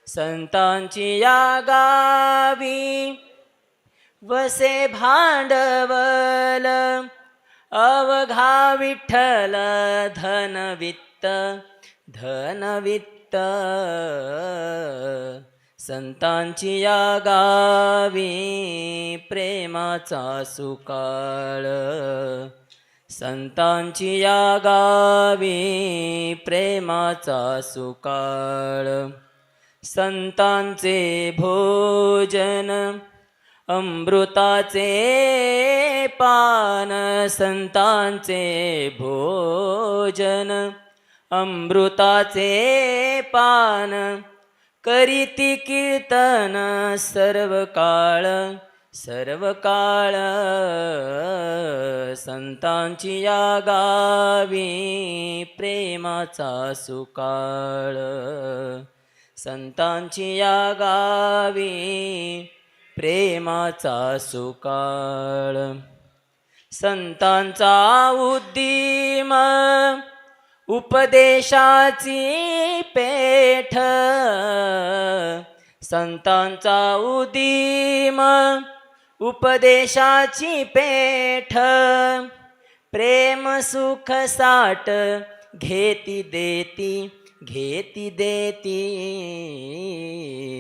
संतांची या गावी वसे भांडवल. अवघा विठ्ठल धनवित्त धनवित्त, संतांची या गावी प्रेमाचा सुकाळ, संतांची या गावी प्रेमाचा सुकाळ. संतांचे भोजन अमृताचे पान संतांचे भोजन, अमृताचे पान करीती कीर्तन सर्व काळ, सर्व काळ. संतांची या गावी प्रेमाचा सुकाळ, संतांची या गावी प्रेमाचा सुकाळ. संतांचा उद्दीम उपदेशाची पेठ, संतांचा उद्दीम उपदेशाची पेठ. प्रेम सुख साठ घेती देती, घेती देती.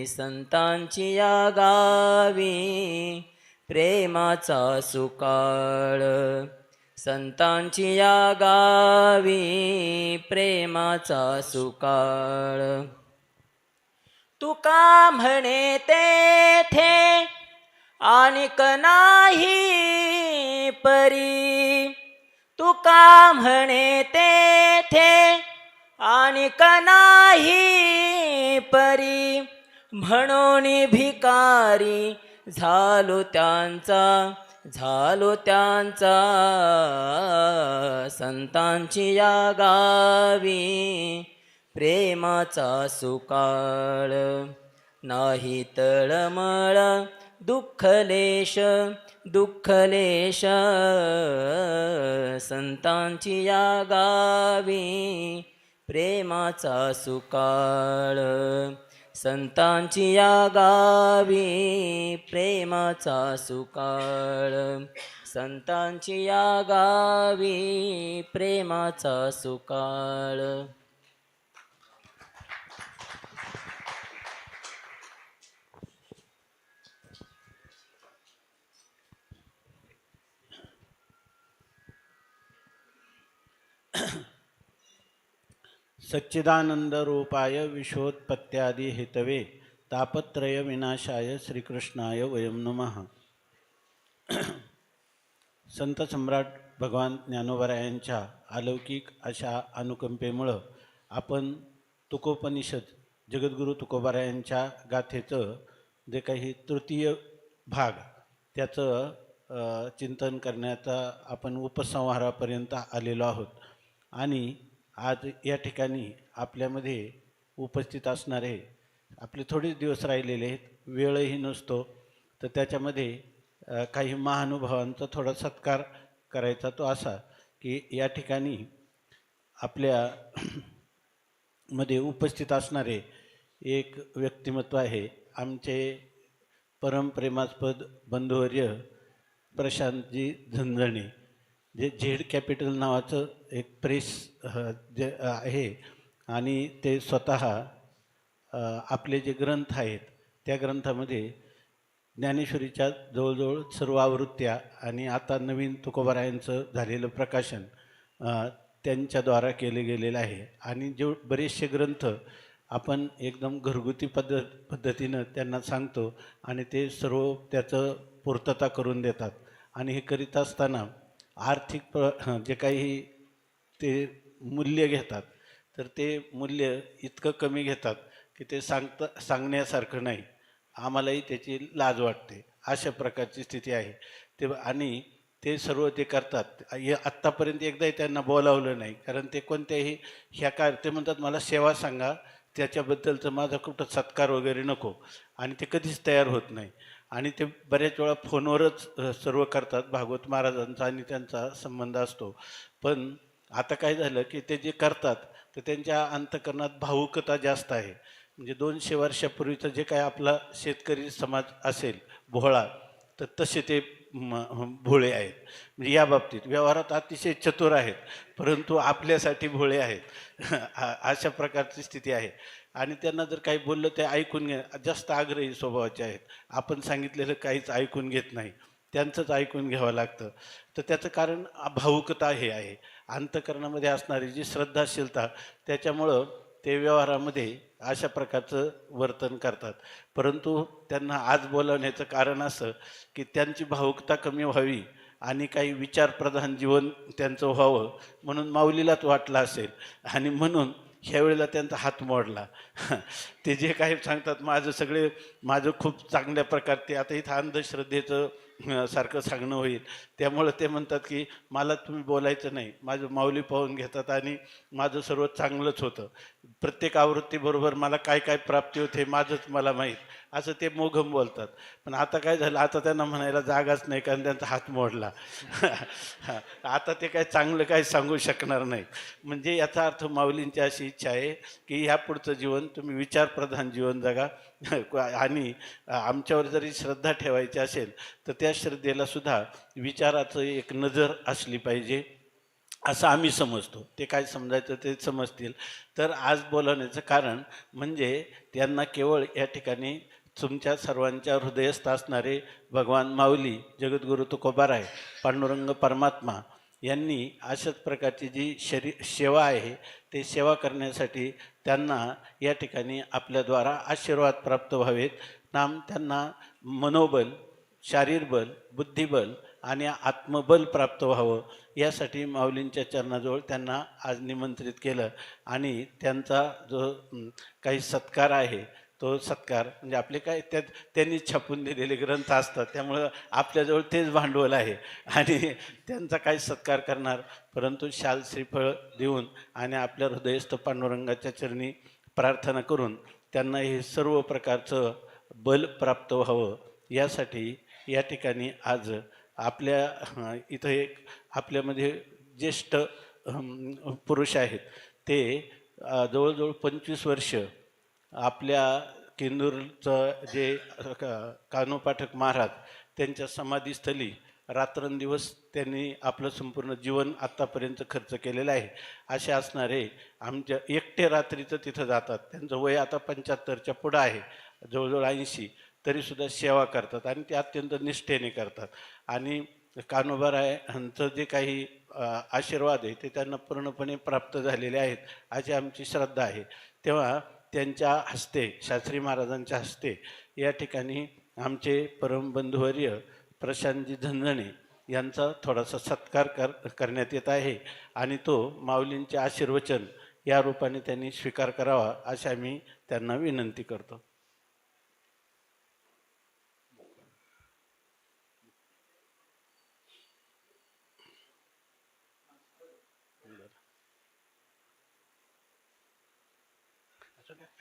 संतांची या गावी प्रेमाचा सुकाळ, संतांची या गावी प्रेमाचा सुकाळ. तुका म्हणे तेथे आणिक नाही परी, तुका म्हणे तेथे आणिक नाही परी. म्हणून भिकारी झालो त्यांचा, झालो त्यांचा. संतांची या गावी प्रेमाचा सुकाळ. नाही तळमळ दुःखलेश, दुःखलेश. संतांची या गावी प्रेमाचा सुकाळ, संतांची या गावी प्रेमाचा सुकाळ, संतांची या गावी प्रेमाचा सुकाळ. सच्चिदानंद रूपाय विश्वोत्पत्त्यादि हेतवे तापत्रय विनाशाय श्रीकृष्णाय वयं नमः. संत सम्राट भगवान ज्ञानोबरायांच्या अलौकिक अशा अनुकंपेमुळं आपण तुकोपनिषद जगद्गुरू तुकोबारायांच्या गाथेचं जे काही तृतीय भाग त्याचं चिंतन करण्याचा आपण उपसंहारापर्यंत आलेलो आहोत. आणि आज या ठिकाणी आपल्यामध्ये उपस्थित असणारे आपले थोडेच दिवस राहिलेले आहेत, वेळही नसतो, तर त्याच्यामध्ये काही महानुभावांचा थोडा सत्कार करायचा. तो असा की या ठिकाणी आपल्या मध्ये उपस्थित असणारे एक व्यक्तिमत्व आहे, आमचे परमप्रेमास्पद बंधुवर्य प्रशांतजी झंझणे, जे झेड कॅपिटल नावाचं एक प्रेस जे आहे आणि ते स्वतः आपले जे ग्रंथ आहेत त्या ग्रंथामध्ये ज्ञानेश्वरीच्या जवळजवळ सर्व आवृत्त्या आणि आता नवीन तुकोबारायांचं झालेलं प्रकाशन त्यांच्याद्वारा केले गेलेलं आहे. आणि जे बरेचसे ग्रंथ आपण एकदम घरगुती पद्धतीनं त्यांना सांगतो आणि ते सर्व त्याचं पूर्तता करून देतात. आणि हे करीत असताना आर्थिक जे काही ते मूल्य घेतात तर ते मूल्य इतकं कमी घेतात की ते सांगण्यासारखं नाही. आम्हालाही त्याची लाज वाटते. अशा प्रकारची स्थिती आहे ते. आणि ते सर्व ते करतात. आत्तापर्यंत एकदाही त्यांना बोलावलं नाही, कारण ते कोणत्याही ते म्हणतात मला सेवा सांगा, त्याच्याबद्दलचं माझा कुठं सत्कार वगैरे नको, आणि ते कधीच तयार होत नाही. आणि ते बऱ्याच वेळा फोनवरच सर्व करतात. भागवत महाराजांचा आणि त्यांचा संबंध असतो. पण आता काय झालं की ते जे करतात तर त्यांच्या अंतःकरणात भावुकता जास्त आहे. म्हणजे 200 वर्षापूर्वीचं जे काय आपला शेतकरी समाज असेल भोळा, तर तसे ते भोळे आहेत. म्हणजे या बाबतीत व्यवहारात अतिशय चतुर आहेत, परंतु आपल्यासाठी भोळे आहेत. अशा प्रकारची स्थिती आहे. आणि त्यांना जर काही बोललं ते ऐकून जास्त आग्रही स्वभावाचे आहेत. आपण सांगितलेलं काहीच ऐकून घेत नाही, त्यांचंच ऐकून घ्यावं लागतं. तर त्याचं कारण भावुकता हे आहे. अंतःकरणामध्ये असणारी जी श्रद्धाशीलता, त्याच्यामुळं ते व्यवहारामध्ये अशा प्रकारचं वर्तन करतात. परंतु त्यांना आज बोलावण्याचं कारण असं की त्यांची भावुकता कमी व्हावी आणि काही विचारप्रधान जीवन त्यांचं व्हावं म्हणून माऊलीलाच वाटलं असेल आणि म्हणून ह्यावेळेला त्यांचा हात मोडला. ते जे काही सांगतात माझं खूप चांगल्या प्रकारे आता इथं अंधश्रद्धेचं सारखं सांगणं होईल, त्यामुळं ते म्हणतात की मला तुम्ही बोलायचं नाही, माझं माऊली पाहून घेतात आणि माझं सर्व चांगलंच होतं. प्रत्येक आवृत्तीबरोबर मला काय काय प्राप्ती होते माझंच मला माहीत, असं ते मोघम बोलतात. पण आता काय झालं, आता त्यांना म्हणायला जागाच नाही कारण त्यांचा हात मोडला. आता ते काय चांगलं काय सांगू शकणार नाही. म्हणजे याचा अर्थ माऊलींची अशी इच्छा आहे की ह्या पुढचं जीवन तुम्ही विचारप्रधान जीवन जगा आणि आमच्यावर जरी श्रद्धा ठेवायची असेल तर त्या श्रद्धेला सुद्धा विचाराचं एक नजर असली पाहिजे असं आम्ही समजतो. ते काय समजायचं ते समजतील. तर आज बोलवण्याचं कारण म्हणजे त्यांना केवळ या ठिकाणी तुमच्या सर्वांच्या हृदयस्थ असणारे भगवान माऊली, जगद्गुरु तुकोबाराय, पांडुरंग परमात्मा यांनी अशाच प्रकारची जी सेवा आहे ते सेवा करण्यासाठी त्यांना या ठिकाणी आपल्याद्वारा आशीर्वाद प्राप्त व्हावेत. त्यांना मनोबल, शारीरबल, बुद्धिबल आणि आत्मबल प्राप्त व्हावं यासाठी माऊलींच्या चरणाजवळ त्यांना आज निमंत्रित केलं आणि त्यांचा जो काही सत्कार आहे तो सत्कार म्हणजे आपले काय त्यांनी छापून दिलेले ग्रंथ असतात त्यामुळं आपल्याजवळ तेच भांडवल आहे आणि त्यांचा काही सत्कार करणार. परंतु शाल श्रीफळ देऊन आणि आपल्या हृदयस्थ पांडुरंगाच्या चरणी प्रार्थना करून त्यांना हे सर्व प्रकारचं बल प्राप्त व्हावं यासाठी या ठिकाणी आज आपल्या इथं एक आपल्यामध्ये ज्येष्ठ पुरुष आहेत ते जवळजवळ 25 वर्ष आपल्या केंदूरचं जे कानोपाठक महाराज त्यांच्या समाधीस्थली रात्रंदिवस त्यांनी आपलं संपूर्ण जीवन आत्तापर्यंत खर्च केलेलं आहे. असे असणारे आमच्या एकटे रात्रीचं तिथं जातात. त्यांचं वय आता 75च्या पुढं आहे, जवळजवळ 80, तरीसुद्धा सेवा करतात आणि ते अत्यंत निष्ठेने करतात आणि कान्होबारायांचं जे काही आशीर्वाद आहे ते त्यांना पूर्णपणे प्राप्त झालेले आहेत अशी आमची श्रद्धा आहे. तेव्हा त्यांच्या हस्ते, शास्त्री महाराजांच्या हस्ते या ठिकाणी आमचे परमबंधुवर्य प्रशांतजी झंझणे यांचा थोडासा सत्कार करण्यात येत आहे आणि तो माऊलींचे आशीर्वचन या रूपाने त्यांनी स्वीकार करावा अशी आम्ही त्यांना विनंती करतो.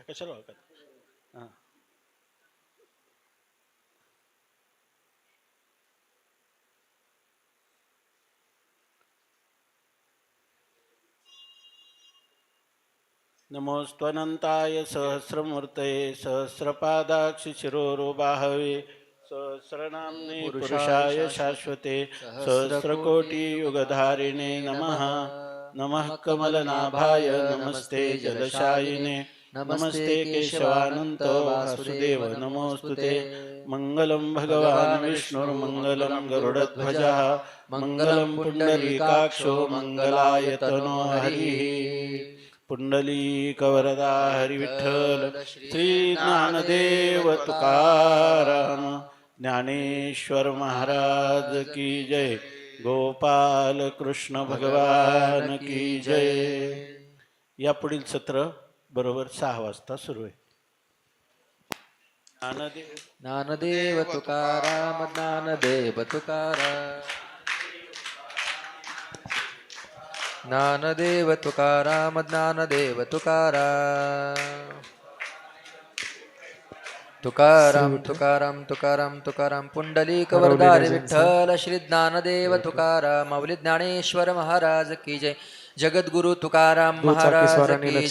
कशाला हां नमोस्त्वनंताय सहस्रमूर्तये सहस्रपादाक्षि शिरोरुबाहवे सहस्रनाम्ने पुरुषाय शाश्वते सहस्रकोटियुगधारिणे नमः. नमः कमलनाभाय नमस्ते जलशायिने नमस्ते केशवानंत वासुदेव नमोस्तुते. मंगलम भगवान विष्णुर्मंगलम गरुडध्वजः मंगलम पुंडरीकाक्षो मंगलायतनो हरिः. पुंडलीकवरदा हरिविठ्ठल श्री ज्ञानदेव तुकाराम ज्ञानेश्वर महाराज की जय. गोपाल कृष्ण भगवान की जय. यापुढील सत्र बरोबर 6 वाजता सुरू आहे. ज्ञानदेव तुकाराम, ज्ञानदेव तुकाराम, ज्ञानदेव तुकाराम, ज्ञानदेव तुकाराम. तुकाराम तुकाराम तुकाराम तुकाराम. पुंडलिक वरदारी विठ्ठल श्री ज्ञानदेव तुकाराम. माऊली ज्ञानेश्वर महाराज की जय. जगद्गुरु तुकाराम महाराज की जय.